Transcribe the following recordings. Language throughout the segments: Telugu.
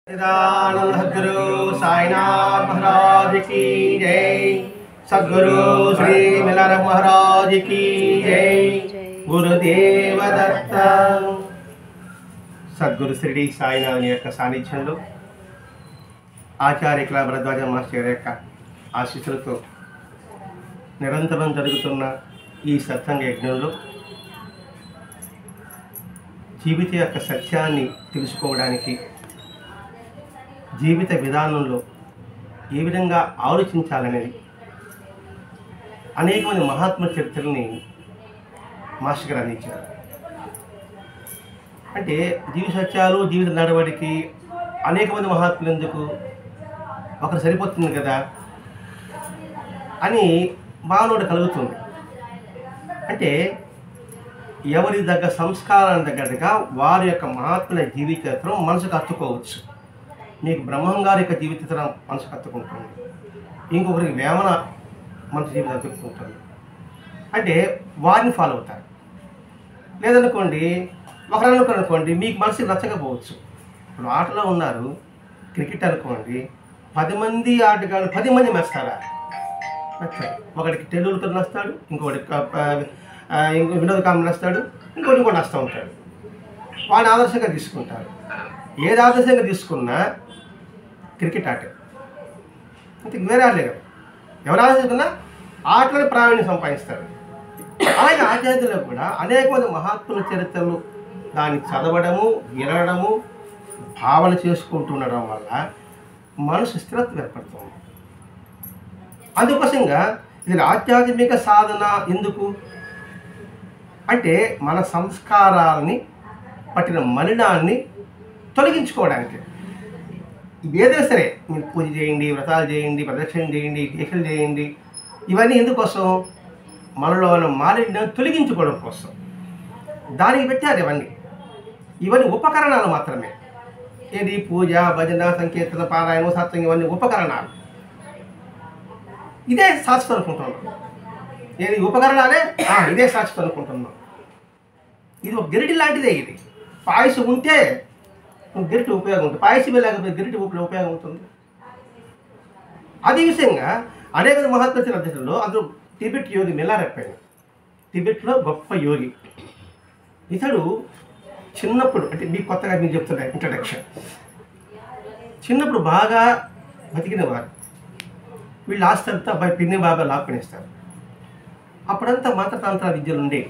सद्गुरु साईनाथ महाराज की जय। सद्गुरु श्री मिलार महाराज की जय। गुरुदेव दत्त। सद्गुरु श्री साईनाथ యొక్క సాన్నిధ్యంలో ఆచార్య కళా భరద్వాజ మాస్టర్ యొక్క ఆశీస్సులతో నిరంతరం జరుగుతున్న ఈ సత్సంగ యజ్ఞంలో జీవిత యొక్క సత్యాన్ని తెలుసుకోవడానికి, జీవిత విధానంలో ఏ విధంగా ఆలోచించాలనేది అనేక మంది మహాత్మ చరిత్రల్ని మాస్టర్ గారు అందించారు. అంటే జీవిత సత్యాలు, జీవిత నడవడికి అనేక మంది మహాత్ములు ఎందుకు, ఒకరు సరిపోతుంది కదా అని భావన కలుగుతుంది. అంటే ఎవరి దగ్గర సంస్కారాన్ని తగ్గట్టుగా వారి యొక్క మహాత్ముల జీవిత చరిత్రం మనసుకు హత్తుకోవచ్చు. మీకు బ్రహ్మం గారి యొక్క జీవిత చరిత్ర మనసుకు హత్తుకుంటుంది, ఇంకొకరికి వేమన మనసు జీవితం హత్తుకుంటుంది. అంటే వారిని ఫాలో అవుతారు. లేదనుకోండి ఒకరు అనుకోండి మీకు మనసుకి నచ్చకపోవచ్చు. ఇప్పుడు ఆటలో ఉన్నారు, క్రికెట్ అనుకోండి, 10 మంది ఆటగాళ్ళు 10 మంది మెస్తారా నచ్చాడు. ఒకడికి టెండూల్కర్ నస్తాడు, ఇంకో వినోద్ కాంబ్ నస్తాడు, ఇంకోటి నస్తూ ఉంటాడు. వాడిని ఆదర్శంగా తీసుకుంటారు. ఏది ఆదర్శంగా తీసుకున్నా క్రికెట్ ఆట ఇంతకు వేరే ఆడలేదు. ఎవరు ఆదర్శించుకున్నా ఆటలను ప్రావీణ్యం సంపాదిస్తారు. అలాగే ఆచార్యులు కూడా అనేక మంది మహాత్ముల చరిత్రలు దాన్ని చదవడము, వినడము, భావన చేసుకుంటుండడం వల్ల మనసు స్థిరత్వం ఏర్పడుతుంది. అందుకోసంగా ఇది ఆధ్యాత్మిక సాధన. ఎందుకు అంటే మన సంస్కారాలని పట్టిన మలినాన్ని తొలగించుకోవడానికి. ఏదైనా సరే మీరు పూజ చేయండి, వ్రతాలు చేయండి, ప్రదక్షిణ చేయండి, దీక్షలు చేయండి, ఇవన్నీ ఎందుకోసం? మనలో ఉన్న మాలిన్యాన్ని తొలగించుకోవడం కోసం దానికి పెట్టారు. ఇవన్నీ ఉపకరణాలు మాత్రమే. ఏది పూజ, భజన, సంకీర్తన, పారాయణం, సత్సంగం ఇవన్నీ ఉపకరణాలు. ఇదే శాశ్వతం అనుకుంటున్నాం. ఏది ఉపకరణాలే ఇదే శాశ్వతం అనుకుంటున్నాం. ఇది ఒక గరిటి లాంటిదే. ఇది పాయసం ఉంటే గరిటి ఉపయోగం ఉంటుంది, పాయసం లేకపోతే గరిటి ఉపయోగం ఉంటుంది. అదే విషయంగా అనేక మహాత్మ అధ్యక్షుల్లో అందులో టిబెట్ యోగి మెల్లారెప్పాడు. టిబెట్లో గొప్ప యోగి. ఇతడు చిన్నప్పుడు, అంటే మీకు కొత్తగా మీకు చెప్తున్నా ఇంట్రడక్షన్, చిన్నప్పుడు బాగా బతికినవారు. వీళ్ళు ఆస్తి అంతా పిన్ని బాగా లాక్కునేస్తారు. అప్పుడంతా మంత్రతంత్ర విద్యలు ఉండేవి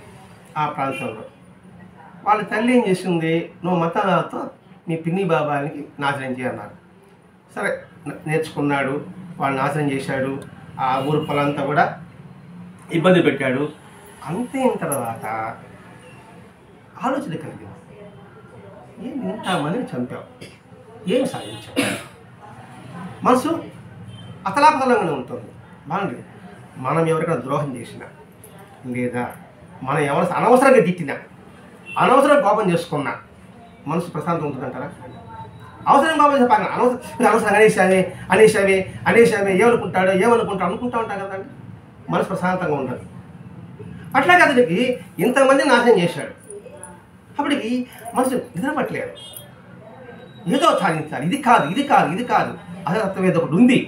ఆ ప్రాంతంలో. వాళ్ళ తల్లి ఏం చేసింది, నువ్వు మతాలతో మీ పిన్ని బాబానికి నాశనం చేయన్నారు. సరే నేర్చుకున్నాడు, వాళ్ళు నాశనం చేశాడు. ఆ ఊరు పొలంతా కూడా ఇబ్బంది పెట్టాడు. అంతే అయిన తర్వాత ఆలోచన కలిగింది, ఏం ఇంతమందిని చంపావు, ఏం సాధించావు? మనసు అతలాపతలంగానే ఉంటుంది. బాగుంది. మనం ఎవరికైనా ద్రోహం చేసినా, లేదా మనం ఎవరు అనవసరంగా తిట్టినా, అనవసరంగా కోపం చేసుకున్నా మనసు ప్రశాంతం ఉంటుందంటారా? అవసరం కోపం చెప్పాలి, అనవసరంగా అనేసావే ఏమనుకుంటాడు అనుకుంటా ఉంటాం కదండి. మనసు ప్రశాంతంగా ఉండదు. అట్లాగే అతనికి ఇంతమంది నాశనం చేశాడు. అప్పటికి మనసు నిద్రపట్టలేదు. ఏదో సాధించాలి, ఇది కాదు అసలు అర్థం ఏదో ఒకటి ఉంది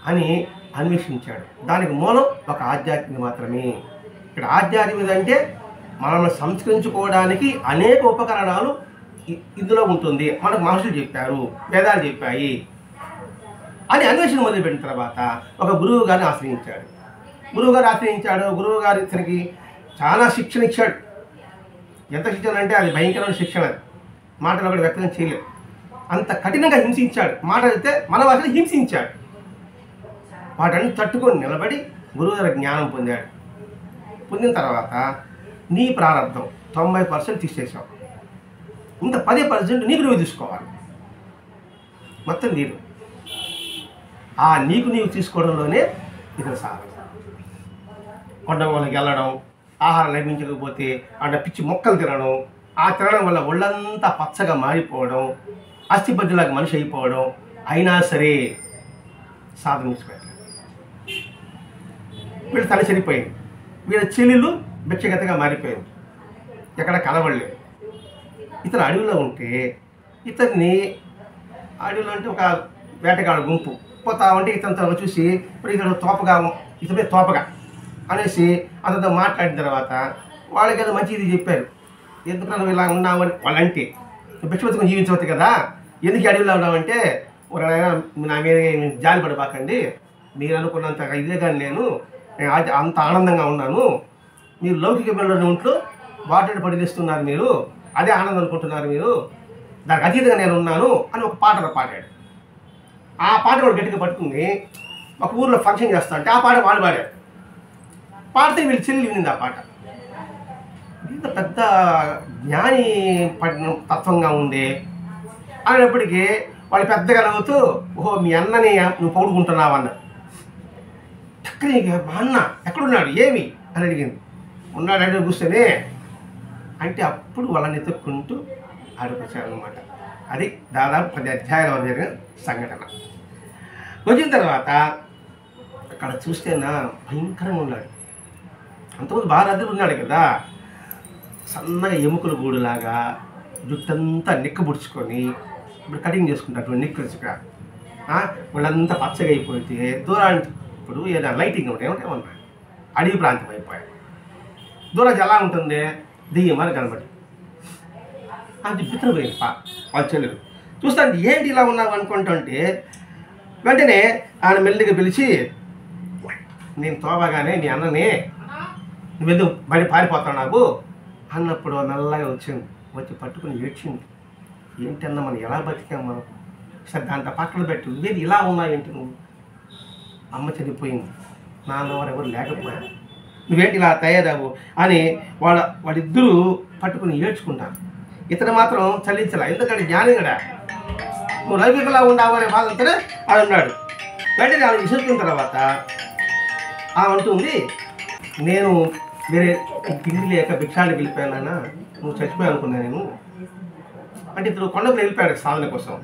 అని అన్వేషించాడు. దానికి మూలం ఒక ఆధ్యాత్మిక మాత్రమే. ఇక్కడ ఆధ్యాత్మికత అంటే మనల్ని సంస్కరించుకోవడానికి అనేక ఉపకరణాలు ఇందులో ఉంటుంది. మనకు మహర్షులు చెప్పారు, వేదాలు చెప్పాయి అని అన్వేషణ మొదలుపెట్టిన తర్వాత ఒక గురువు గారిని ఆశ్రయించాడు. గురువు గారు ఇతనికి చాలా శిక్షణ ఇచ్చాడు. ఎంత శిక్షణ అంటే అది భయంకరమైన శిక్షణ. మాటలు ఒకటి వ్యక్తం చేయలేదు. అంత కఠినంగా హింసించాడు. మాట అయితే మన భాషలో హింసించాడు. వాటన్ని తట్టుకొని నిలబడి గురువుగారి జ్ఞానం పొందాడు. పొందిన తర్వాత నీ ప్రారంభం 90% తీసేసావు, ఇంకా 10% నీకు నువ్వు తీసుకోవాలి. మొత్తం నీకు తీసుకోవడంలోనే ఇది సాధన. కొండగోళ్ళకి వెళ్ళడం, ఆహారం లభించకపోతే పిచ్చి మొక్కలు తినడం, ఆ తినడం వల్ల ఒళ్ళంతా పచ్చగా మారిపోవడం, అస్థిపంజలాగా మనిషి అయిపోవడం, అయినా సరే సాధన పెట్టాలి. వీళ్ళ తల చనిపోయింది, వీళ్ళ చెల్లెలు భిక్షగతగా మారిపోయింది, ఎక్కడ కనబడలేదు. ఇతను అడవిలో ఉంటే ఇతన్ని అడవిలో అంటే ఒక వేటగాడు గుంపు పోతా ఉంటే ఇతనితో చూసి ఇప్పుడు ఇతడు ఇతనే తోపగా అనేసి అతనితో మాట్లాడిన తర్వాత వాళ్ళకి ఏదో మంచిది చెప్పారు. ఎందుకు నువ్వు ఇలా ఉన్నావు అని వాళ్ళంటే భిక్షపతిని జీవించవచ్చు కదా, ఎందుకు అడవిలో ఉన్నావంటే నా మీద జాలి పడబాకండి, మీరు అనుకున్నంత ఇదే కానీ నేను అంత ఆనందంగా ఉన్నాను, మీరు లౌకిక బిల్లుని ఉంటూ వాటిని పడిదిస్తున్నారు, మీరు అదే ఆనందం అనుకుంటున్నారు, మీరు దానికి అతీతంగా నేను ఉన్నాను అని ఒక పాటలో పాడాడు. ఆ పాట కూడా గట్టిగా పట్టుకుని ఒక ఊర్లో ఫంక్షన్ చేస్తా అంటే ఆ పాట వాళ్ళు పాడారు. పాడితే వీళ్ళు చెల్లి వినింది ఆ పాట. ఇంత పెద్ద జ్ఞాని పడిన తత్వంగా ఉంది అనేటప్పటికీ వాళ్ళు పెద్దగా నవ్వుతూ ఓహో మీ అన్నని నువ్వు పొగుడుకుంటున్నావు అన్నారు. చక్కని మా అన్న ఎక్కడున్నాడు ఏమి అని అడిగింది. ఉన్నాడంటే కూర్చొని అంటే అప్పుడు వాళ్ళని ఎత్తుక్కుంటూ ఆడిపించారనమాట. అది దాదాపు 10 అధ్యాయాల వరకు జరిగిన సంఘటన. వచ్చిన తర్వాత అక్కడ చూస్తేనా భయంకరంగా ఉన్నాడు. అంతకుముందు బాగా రద్దీ ఉన్నాడు కదా, సన్నగా ఎముకల గూడులాగా జుట్టంతా నిక్కబుడుచుకొని ఇప్పుడు కటింగ్ చేసుకుంటారు నిక్కలుగా వాళ్ళంతా పచ్చగా అయిపోతే దూరానికి ఇప్పుడు ఏదైనా లైటింగ్ ఉంటాయి ఏమన్నా అడవి ప్రాంతం అయిపోయాయి. దూరం ఎలా ఉంటుంది దెయ్యమని కనబడి అది పితృపోయింది వాళ్ళ చెల్లెలు. చూస్తాను ఏంటి ఇలా ఉన్నావు అనుకుంటుంటే వెంటనే ఆయన మెల్లిగా పిలిచి నేను తోవగానే మీ అన్నని నువ్వెందుకు బయట పారిపోతున్నావు అన్నప్పుడు మెల్లగా వచ్చింది. వచ్చి పట్టుకుని ఏడ్చింది. ఏంటన్నా మనం ఎలా బతికాం మనం, సరే దాంట్లో పక్కన పెట్టు, ఇవేది ఇలా ఉన్నావేంటి నువ్వు, అమ్మ చనిపోయింది, నాన్నవారు ఎవరు లేకపోయా, నువ్వేంటి ఇలా తయారావు అని వాళ్ళిద్దరూ పట్టుకుని ఏడ్చుకుంటారు. ఇతను మాత్రం చలించలే, ఎందుకంటే జ్ఞాని కూడా నువ్వు లౌకికలా ఉండావు అనే బాధంతోనే అది ఉన్నాడు. వెంటనే ఆమె విసురుకున్న తర్వాత ఆమె అంటుంది నేను వేరే తిండి లేక భిక్షానికి వెళ్ళిపోయానన్నా, నువ్వు చచ్చిపోయా అనుకున్నా నేను అంటే ఇతను కొండకు వెళ్ళిపోయాడు సాధన కోసం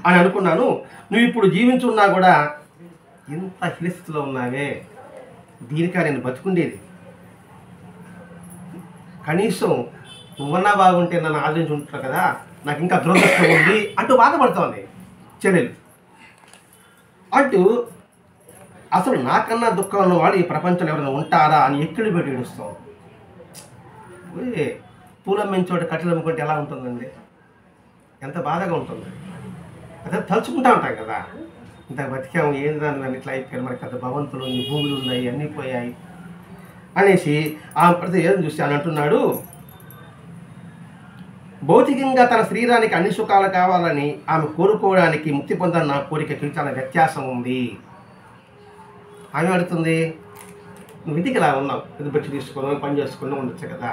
అని అనుకున్నాను, నువ్వు ఇప్పుడు జీవించున్నా కూడా ఇంత హిలస్థితిలో ఉన్నావే, దీనికా నేను బతుకుండేది, కనీసం నువ్వన్నా బాగుంటే నన్ను ఆదరించుంటావు కదా, నాకు ఇంకా దురదృష్టం ఉంది అంటూ బాధపడుతోంది చెల్లెలు. అంటూ అసలు నాకన్నా దుఃఖం ఉన్నవాడు ఈ ప్రపంచంలో ఎవరైనా ఉంటారా అని ఎక్కిళ్ళు పెట్టి ఏడుస్తాం. పూలమ్మిన చోట కట్టెలు అమ్ముకుంటే ఎలా ఉంటుందండి, ఎంత బాధగా ఉంటుంది. అదే తలుచుకుంటా ఉంటాం కదా, ఇంత బతికాము ఏం దాన్ని ఇట్లా అయిపోయారు, మనకి పెద్ద భవంతులు భూములు ఉన్నాయి అన్నీ పోయాయి అనేసి ఆమె ప్రతి ఏం చూసి అని అంటున్నాడు. భౌతికంగా తన శరీరానికి అన్ని సుఖాలు కావాలని ఆమె కోరుకోవడానికి ముక్తి పొందని నా కోరికకి చాలా వ్యత్యాసం ఉంది. ఆమె అడుగుతుంది నువ్వు ఇంటికి ఇలా ఉన్నావు, ఇది బట్టి తీసుకున్నావు పని చేసుకుని ఉండొచ్చు కదా,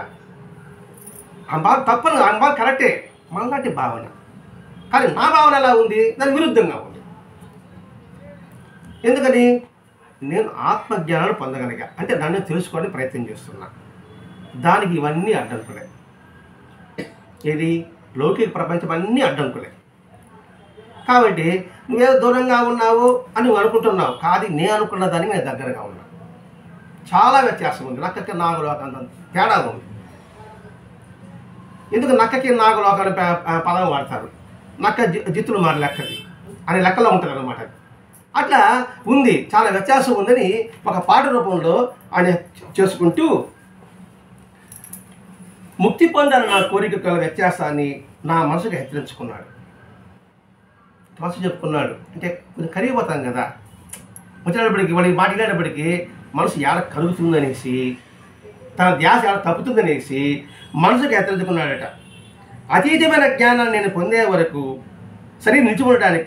ఆమె బాగా తప్పను, ఆమె బాగా కరెక్టే మనలాంటి భావన, కానీ నా భావన ఎలా ఉంది దానికి విరుద్ధంగా ఉంది. ఎందుకని నేను ఆత్మజ్ఞానాన్ని పొందగలిగా అంటే దాన్ని తెలుసుకోవడానికి ప్రయత్నం చేస్తున్నా, దానికి ఇవన్నీ అడ్డంకులే, ఏది లౌకిక ప్రపంచం అన్నీ అడ్డంకులే. కాబట్టి నువ్వేదో దూరంగా ఉన్నావు అని నువ్వు అనుకుంటున్నావు, కాదు నేను అనుకున్న దానికి నేను దగ్గరగా ఉన్నా, చాలా వ్యత్యాసం ఉంది. నక్కకి నాగులోకంత తేడా ఉంది. ఎందుకు నక్కకి నాగులోకాన్ని పదం వాడతారు, నక్క జిత్తులు మారి లెక్కది అనే లెక్కలో ఉంటుంది అనమాట. అట్లా ఉంది, చాలా వ్యత్యాసం ఉందని ఒక పాట రూపంలో ఆయన చేసుకుంటూ ముక్తి పొందాలని నా కోరిక గల వ్యత్యాసాన్ని నా మనసుకు హెచ్చరించుకున్నాడు. మనసు చెప్పుకున్నాడు అంటే కొంచెం కరిగిపోతాం కదా, వచ్చేటప్పటికి వాడికి మాట్లాడేటప్పటికి మనసు ఏడ కరుగుతుందనేసి తన ధ్యాస ఏడ తప్పుతుందనేసి మనసుకు హెచ్చరించుకున్నాడట. అతీతమైన జ్ఞానాన్ని నేను పొందే వరకు శరీరం నిలిచి ఉండడానికి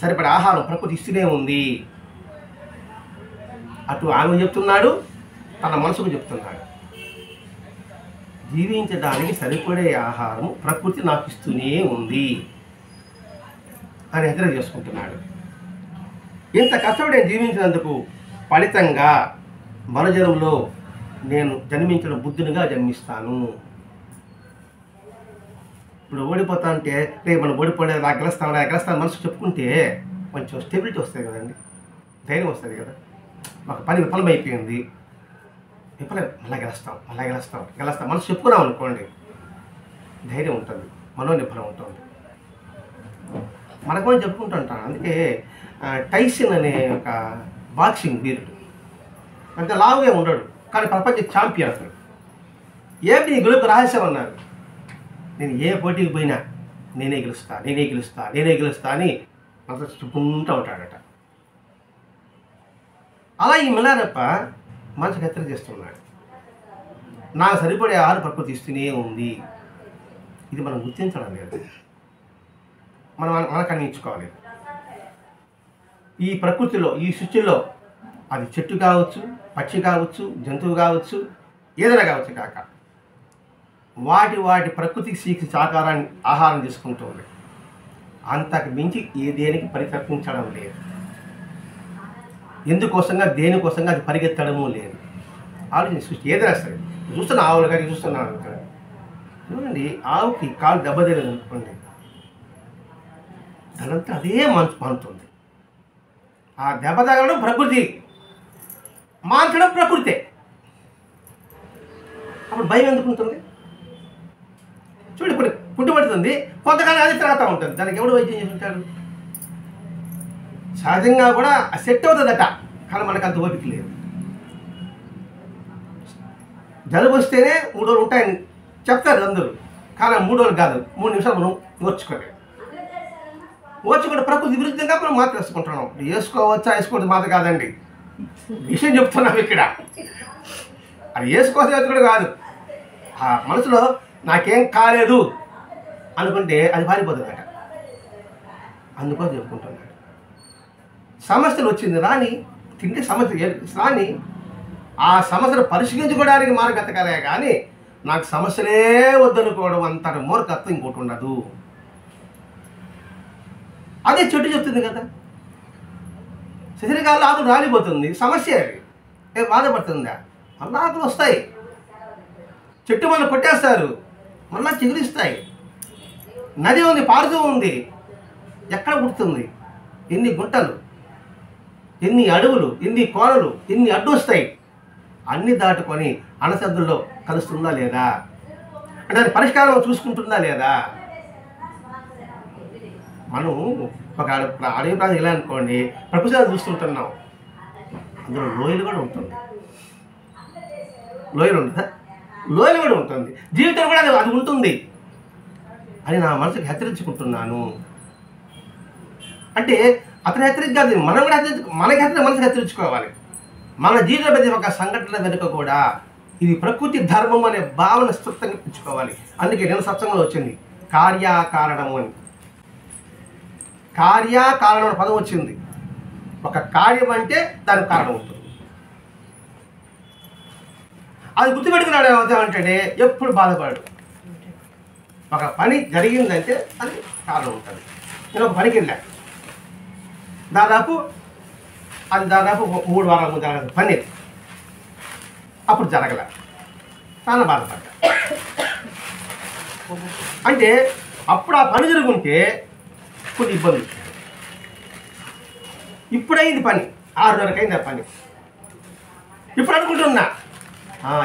సరిపడా ఆహారం ప్రకృతి ఇస్తూనే ఉంది. అటు ఆమె చెప్తున్నాడు, తన మనసుకు చెప్తున్నాడు, జీవించడానికి సరిపడే ఆహారం ప్రకృతి నాకు ఇస్తూనే ఉంది అని హెచ్చరిక చేసుకుంటున్నాడు. ఇంత కష్టపడి నేను జీవించినందుకు ఫలితంగా మరుజన్మలో నేను జన్మించిన బుద్ధునిగా జన్మిస్తాను. ఇప్పుడు ఓడిపోతా అంటే రేపు మనం ఓడిపోలేదు గెలుస్తాను మనసు చెప్పుకుంటే కొంచెం స్టెబిలిటీ వస్తుంది కదండి, ధైర్యం వస్తుంది కదా. మాకు పని విఫలం అయిపోయింది, మళ్ళీ గెలుస్తాం మనసు చెప్పుకున్నాం అనుకోండి, ధైర్యం ఉంటుంది, మనోనిర్భరం ఉంటుంది. మనకు చెప్పుకుంటుంటాను. అందుకే టైసన్ అనే ఒక బాక్సింగ్ వీరుడు అంత లావుగా ఉండడు, కానీ ప్రపంచ ఛాంపియన్ అతను. ఏమిటి నీ గెలుపు రహస్యం అన్నారు. నేను ఏ పోటీకి పోయినా నేనే గెలుస్తా అని మనసు చెప్పుకుంటూ ఉంటాడట. అలా ఈ మల్లారప్ప మనసుకు హెచ్చరిక చేస్తున్నాడు. నాకు సరిపడే ఆహార ప్రకృతి ఇస్తూనే ఉంది. ఇది మనం గుర్తించడం లేదు. మనకు అన్నించుకోవాలి. ఈ ప్రకృతిలో, ఈ సృష్టిలో అది చెట్టు కావచ్చు, పక్షి కావచ్చు, జంతువు కావచ్చు, ఏదైనా కావచ్చు కాక వాటి ప్రకృతికి సీకి సాకారాన్ని ఆహారం తీసుకుంటూ ఉంది. అంతకు మించి దేనికి పరితపించడం లేదు. ఎందుకోసంగా దేనికోసంగా అది పరిగెత్తడము లేదు. ఆలోచన సృష్టి ఏదైనా సరే. చూస్తున్న ఆవులు కానీ చూస్తున్నాను చూడండి, ఆవుకి కాలు దెబ్బ తగిలింది అనుకోండి, దానంతా అదే మానుతుంది. ఆ దెబ్బ తగలడం ప్రకృతి, మాన్చడం ప్రకృతే. అప్పుడు భయం ఎందుకు ఉంటుంది? చూడు, ఇప్పుడు పుట్టుబడుతుంది, కొంతకాలం అది తిరుగుతూ ఉంటుంది. దానికి ఎవడు వైద్యం చేసి ఉంటాడు? సహజంగా కూడా సెట్ అవుతుందట, కానీ మనకు అంత ఓపిక లేదు. జలుబు వస్తేనే 3 రోజులు ఉంటాయని చెప్తారు అందరూ, కానీ 3 రోజులు కాదు, 3 నిమిషాలు మనం ఓర్చుకుంటే ప్రకృతి విరుద్ధంగా మనం మాత్ర వేసుకుంటున్నాం. వేసుకోవద్దు మాత్ర కాదండి, విషయం చెప్తున్నాం ఇక్కడ. అది వేసుకోవచ్చు కాదు. ఆ మనసులో నాకేం కాలేదు అనుకుంటే అది పారిపోతుందట. అందుకోసం చెప్పుకుంటున్నాడు. సమస్యలు వచ్చింది రాని, తింటే సమస్య రాని, ఆ సమస్యను పరిష్కరించుకోవడానికి మార్గం ఎతకాలే కానీ నాకు సమస్యలే వద్దనుకోవడం అంతటి మూర్ఖత్వం ఇంకోటి ఉండదు. అదే చెట్టు చెప్తుంది కదా, శరీరకాల్లో ఆకులు రాలిపోతుంది, సమస్య అది బాధపడుతుందా? మళ్ళీ ఆకులు వస్తాయి. చెట్టు మనం కొట్టేస్తారు, మళ్ళీ చిగురిస్తాయి. నది ఉంది, పారుతూ ఉంది, ఎక్కడ పుడుతుంది? ఎన్ని గుంటలు, ఎన్ని అడవులు, ఎన్ని కోనలు, ఎన్ని అడ్డు వస్తాయి. అన్ని దాటుకొని అణసద్దుల్లో కలుస్తుందా లేదా? అంటే దాని పరిష్కారం చూసుకుంటుందా లేదా? మనం ఒక అడవి ప్రాంతం ఇలా అనుకోండి, ప్రకృతిని చూస్తుంటున్నాం. అందులో లోయలు కూడా ఉంటుంది. లోయలు ఉంటుందా? లోయలు కూడా ఉంటుంది. జీవితం కూడా అది ఉంటుంది అని నా మనసుకు హెచ్చరించుకుంటున్నాను. అంటే అతను హెచ్చరించాలి, మనం కూడా మనకి హెచ్చరించుకోవాలి. మన జీవిత ప్రతి ఒక సంఘటన వెనుక కూడా ఇది ప్రకృతి ధర్మం అనే భావన స్పష్టంగా పెంచుకోవాలి. అందుకే నేను సత్సంగంలో వచ్చింది కార్యాకారణము అని. కార్యాకారణం అనే పదం వచ్చింది. ఒక కార్యం అంటే దానికి కారణం ఉంటుంది. అది గుర్తుపెట్టుకున్నాడు ఏమంటే ఎప్పుడు బాధపడు. ఒక పని జరిగిందంటే అది కారణం ఉంటుంది. నేను ఒక పనికి వెళ్ళా, దాదాపు 3 వారాల ముందు జరగదు పని, అప్పుడు జరగలే, చాలా బాధపడ్డా. అంటే అప్పుడు ఆ పని జరుగుంటే కొన్ని ఇబ్బందులు వచ్చాయి. ఇప్పుడైంది పని, 6:30కి అయింది ఆ పని. ఇప్పుడు అనుకుంటున్నా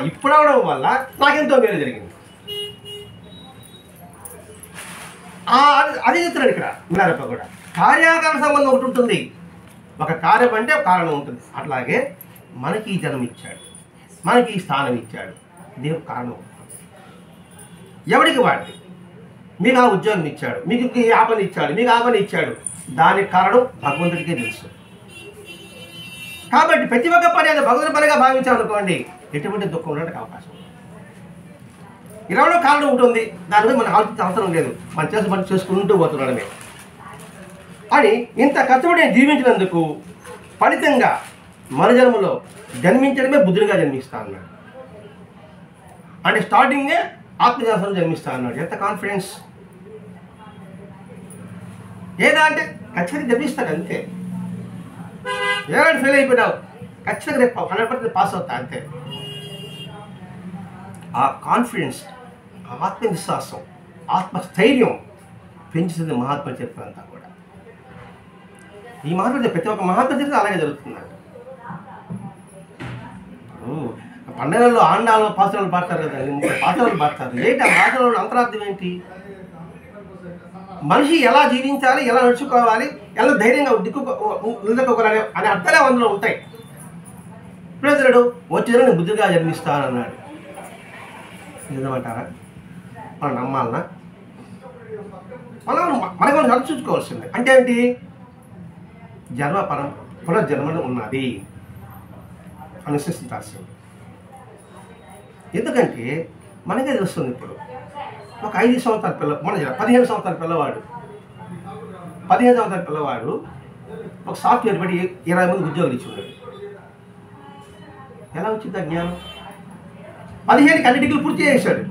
ఇప్పుడు అవడం వల్ల నాకెంతో మేలు జరిగింది. అదే చెప్తున్నాడు ఇక్కడ మల్లారప్ప కూడా. కార్యాకారణ సంబంధం ఒకటి ఉంటుంది. ఒక కార్యం అంటే ఒక కారణం ఉంటుంది. అట్లాగే మనకి ఈ జన్మ ఇచ్చాడు, మనకి ఈ స్థానం ఇచ్చాడు, దేవుడు కారణం ఉంటుంది. ఎవడికి వాడికి. మీకు ఆ ఉద్యోగం ఇచ్చాడు, మీకు ఆ పని ఇచ్చాడు, మీకు ఆ పని ఇచ్చాడు, దానికి కారణం భగవంతుడికే తెలుసు. కాబట్టి ప్రతి ఒక్క పని అది భగవంతుడి పనిగా భావించామనుకోండి, ఎటువంటి దుఃఖం ఉండడానికి అవకాశం ఉంది. ఇలాంటి కారణం ఉంటుంది, దానిపై మనం ఆలోచించే అవసరం లేదు. మనం చేసే పని చేసుకుంటూ పోతున్నాడమే అని ఇంత కష్టపడి జీవించినందుకు ఫలితంగా మన జన్మలో జన్మించడమే బుద్ధుడిగా జన్మిస్తా అన్నాడు. అంటే స్టార్టింగే ఆత్మజ్ఞానంలో జన్మిస్తా అన్నాడు. ఎంత కాన్ఫిడెన్స్! ఏదా అంటే ఖచ్చితంగా జన్మిస్తాడు అంతే. ఏడాది ఫెయిల్ అయిపోయినావు, ఖచ్చితంగా రేపు 100% పాస్ అవుతా అంతే. ఆ కాన్ఫిడెన్స్, ఆత్మవిశ్వాసం, ఆత్మస్థైర్యం పెంచుతుంది మహాత్మ చరిత్ర అంతా కూడా. ఈ మహాత్మ ప్రతి ఒక్క మహాత్మ చరిత్ర అలాగే జరుగుతుందంట. పండుగల్లో ఆండాలు పాత్రలు పాడతారు కదా, 30 పాత్రలు పాడతారు. ఏంటి ఆ పాత్రలో అంతరార్థం ఏంటి? మనిషి ఎలా జీవించాలి, ఎలా నడుచుకోవాలి, ఎలా ధైర్యంగా నిలదొక్కోవాలి అనే అర్థాలే అందులో ఉంటాయి. ప్రజలుడు వచ్చిన బుద్ధిగా జన్మిస్తానన్నాడు. నిజమంటారా? మనం నమ్మాలనా? మనకు మనం నడుచుకోవాల్సిందే. అంటే ఏంటి? పునర్జన్మను ఉన్నది అని విశ్వసించాల్సింది. ఎందుకంటే మనకే తెలుస్తుంది. ఇప్పుడు ఒక 5 సంవత్సరాల మన 15 సంవత్సరాల పిల్లవాడు ఒక సాఫ్ట్వేర్ పడి 20 మంది ఉద్యోగులు ఇచ్చున్నాడు. ఎలా వచ్చింది ఆ జ్ఞానం? 15కి అన్ని డిగ్రీలు పూర్తి చేశాడు.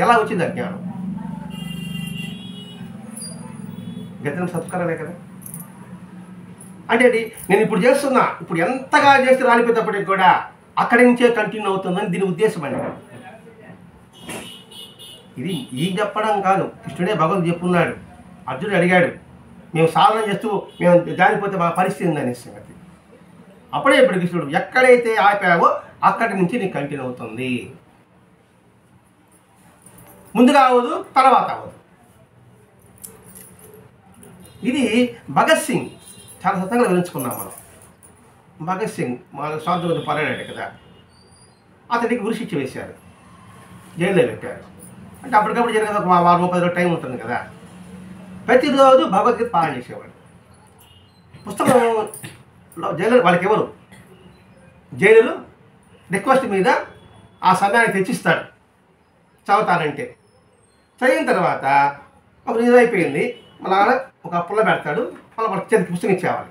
ఎలా వచ్చింది ఆ జ్ఞానం? గతం సంస్కారమే కదా. అంటే నేను ఇప్పుడు చేస్తున్నా, ఇప్పుడు ఎంతగా చేస్తే రాలిపోయేటప్పటికి కూడా అక్కడి నుంచే కంటిన్యూ అవుతుందని దీని ఉద్దేశం అండి. ఇది ఈ చెప్పడం కాదు, కృష్ణుడే భగవంతుడు చెప్పున్నాడు. అర్జునుడు అడిగాడు, మేము సాధన చేస్తూ మేము జారిపోతే మా పరిస్థితి ఉందని సంగతి. అప్పుడే ఇప్పుడు కృష్ణుడు ఎక్కడైతే ఆపావో అక్కడి నుంచి నీకు కంటిన్యూ అవుతుంది. ముందుగా అవ్వదు, తర్వాత అవ్వదు. ఇది భగత్ సింగ్ చాలా సత్యంగా వివరించుకున్నాం మనం. భగత్ సింగ్ మన స్వాతంత్ర పోరాడాడు కదా, అతనికి ఉరిశిక్ష వేశారు, జైల్లో పెట్టారు. అంటే అప్పటికప్పుడు జరిగిన ఒక 30 రోజులు టైం ఉంటుంది కదా. ప్రతిరోజు భగవద్గీత పాలన చేసేవాడు. పుస్తకంలో జైలు వాళ్ళకి ఎవరు జైలు రిక్వెస్ట్ మీద ఆ సమయాన్ని తెచ్చిస్తాడు చదువుతానంటే. చదివిన తర్వాత ఒక రోజు అయిపోయింది, మళ్ళా ఒక పుల్ల పెడతాడు, మళ్ళీ వాళ్ళకి చేతికి పుస్తకం ఇచ్చేవాళ్ళు.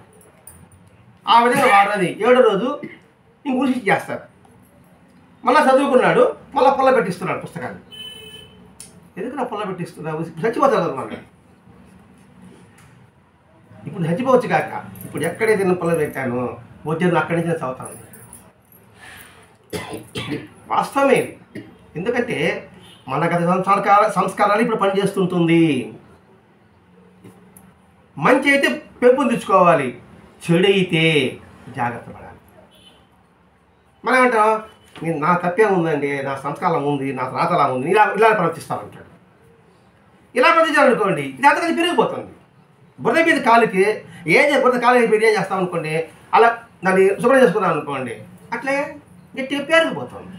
ఆ విధంగా వాడు 7వ రోజు ఇంక ఉరిశిక్ష చేస్తారు. మళ్ళీ చదువుకున్నాడు, మళ్ళీ పుల్ల పెట్టిస్తున్నాడు పుస్తకాన్ని. ఎందుకు నా పుల్ల పెట్టిస్తున్నావు? చచ్చిపోతాడు అన్నమాట. ఇప్పుడు చచ్చిపోవచ్చు కాక, ఇప్పుడు ఎక్కడైతే నేను పుల్ల పెట్టాను వద్దు అక్కడి నుంచి నేను చదువుతాను. వాస్తవమే. ఎందుకంటే మన గత సంస్కారాలు ఇప్పుడు పనిచేస్తుంటుంది. మంచి అయితే పెంపొందించుకోవాలి, చెడు అయితే జాగ్రత్త పడాలి. మనం అంటాం నా తప్పే ఉందండి, నా సంస్కారం ఉంది, నా రాతలా ఉంది, ఇలా ప్రవర్తిస్తామంటాడు. ఇలా ప్రవర్తించాలనుకోండి, ఇది అంతకంటే పెరిగిపోతుంది. బుర్ర మీద కాలుకి బుర్ర కాలు అయిపోయింది, ఏం చేస్తాం అనుకోండి, అలా దాన్ని శుభ్రం చేసుకున్నాం అనుకోండి, అట్లే గట్టి పెరిగిపోతుంది.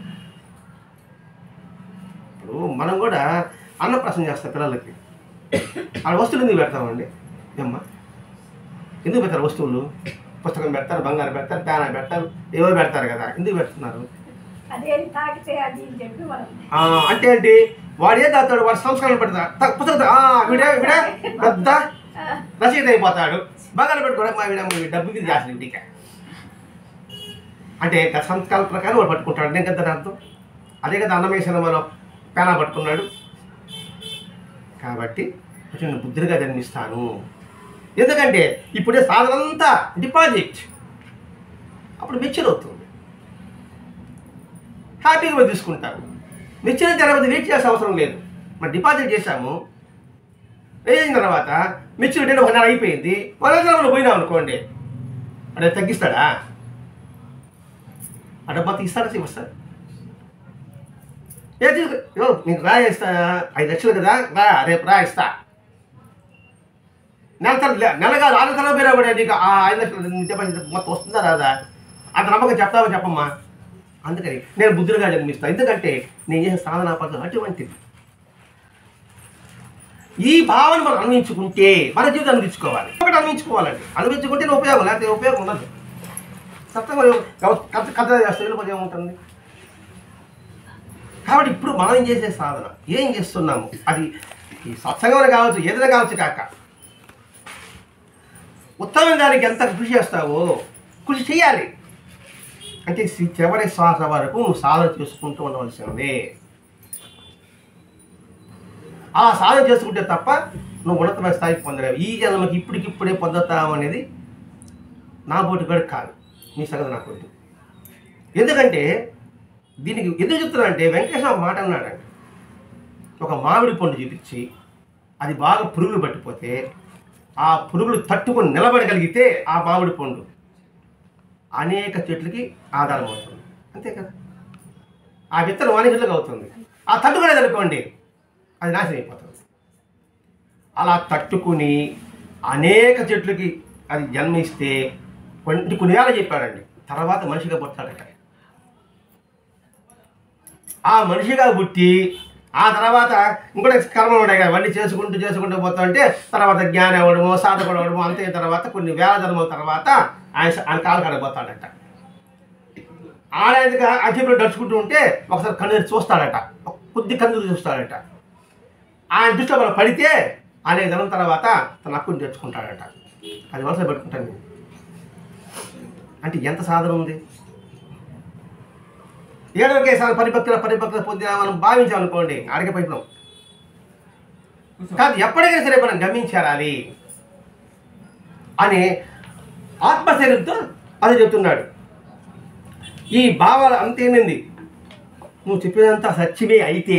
ఇప్పుడు మనం కూడా అన్నప్రాసన చేస్తాం పిల్లలకి. ఆ వస్తువులు ఎందుకు పెడతామండి? ఏమ్మా ఎందుకు పెడతారు వస్తువులు? పుస్తకం పెడతారు, బంగారం పెడతారు, పేనా పెడతారు, ఏవో పెడతారు కదా. ఎందుకు పెడుతున్నారు? అంటే ఏంటి? వాడు ఏం తాగుతాడు? వాడు సంస్కారం పెడతాడు. పుస్తకం వీడే పెద్ద రచయిత అయిపోతాడు. బంగారం పెట్టుకోవడం మా డబ్బు మీద చేస్తాడు ఇంటికి. అంటే సంస్కారం ప్రకారం వాడు పట్టుకుంటాడు. నేను కదా అర్థం. అదే కదా అన్నమయ్య సినిమాలో పేనా పట్టుకున్నాడు. కాబట్టి నేను బుద్ధిగా జన్మిస్తాను. ఎందుకంటే ఇప్పుడే సాధనంతా డిపాజిట్, అప్పుడు మెచ్యూర్ అవుతుంది, హ్యాపీగా తీసుకుంటారు. మెచ్యూర్ అయిన తర్వాత వెయిట్ చేసే అవసరం లేదు. మనం డిపాజిట్ చేసాము, వేసిన తర్వాత మెచ్యూరిటీ అంటే 1 నెల అయిపోయింది, 1 నెలలో పోయినాం అనుకోండి, అంటే తగ్గిస్తాడా? అంటే మొత్తం ఇస్తాడా? చూపిస్తాడు. నీకు ఇస్తా 5 లక్షలు కదా, రేపు ఇస్తా. నెలగా 6 నెలల పేరు కూడా నీకు 5 లక్షలు మొత్తం వస్తుందా రాదా? అంత నమ్మకం చెప్తావా చెప్పమ్మా. అందుకని నేను బుద్ధులుగా జన్మిస్తాను. ఎందుకంటే నేను చేసే సాధనా పద్ధతి అటువంటిది. ఈ భావన మనం అన్వించుకుంటే మన జీవితం అనిపించుకోవాలి. ఒకటి అనిపించుకోవాలండి. అనిపించుకుంటే ఉపయోగం, లేకపోతే ఉపయోగం ఉండదు. సత్యంగా కథ చేస్తే వెళ్ళిపోతే ఏముంటుంది? కాబట్టి ఇప్పుడు మనం చేసే సాధన ఏం చేస్తున్నాము, అది ఈ సత్సంగంలో కావచ్చు, ఏదైనా కావచ్చు కాక, ఉత్తమమైన దానికి ఎంత కృషి చేస్తావో కృషి చేయాలి. అంటే చివరి శ్వాస వరకు నువ్వు సాధన చేసుకుంటూ ఉండవలసిందే. ఆ సాధన చేసుకుంటే తప్ప నువ్వు ఉన్నతమైన స్థాయికి పొందలేవు. ఈ జన్మకి ఇప్పటికిప్పుడే పొందుతావు అనేది నా బోటి కూడా కాదు, మీ సంగతి నాకు వద్దు. ఎందుకంటే దీనికి ఎందుకు చెప్తున్నా అంటే, వెంకటేశ్వర మాట అన్నాడండి, ఒక మామిడి పండు చూపించి అది బాగా పురుగులు పట్టిపోతే ఆ పురుగులు తట్టుకొని నిలబడగలిగితే ఆ మామిడి పండు అనేక చెట్లకి ఆధారం అవుతుంది. అంతే కదా. ఆ విత్తనం అనేకలకు అవుతుంది. ఆ తట్టుకునేది అనుకోండి, అది నాశనం అయిపోతుంది. అలా తట్టుకుని అనేక చెట్లకి అది జన్మిస్తే కొన్ని ఏళ్ళ చెప్పాడండి. తర్వాత మనిషిగా పుట్టాడట. ఆ మనిషిగా పుట్టి ఆ తర్వాత ఇంకోటి కర్మలు ఉన్నాయి కదా, అవన్నీ చేసుకుంటూ పోతా ఉంటే తర్వాత జ్ఞానం అవ్వడము, సాధకుడు అవ్వడము, అంతే తర్వాత కొన్ని వేల జన్మల తర్వాత ఆయన కాలు కడగపోతాడట. ఆడేదిగా అజీబులు నడుచుకుంటూ ఉంటే ఒకసారి కన్ను చూస్తాడట, కొద్ది కన్ను చూస్తాడట. ఆయన దృష్టిలో మనం పడితే అనేక జనం తర్వాత తన హక్కుని తెచ్చుకుంటాడట. అది మనసులో పెట్టుకుంటాను. అంటే ఎంత సాధన ఉంది. ఏడవకే పరిపక్వత పొందిన మనం భావించామనుకోండి, ఆడికి పైపులం కాదు. ఎప్పటికైనా సరే మనం గమనించాలి అని ఆత్మశరీరంతో అది చెప్తున్నాడు. ఈ భావాలు అంతేనంది. నువ్వు చెప్పేదంతా సత్యమే అయితే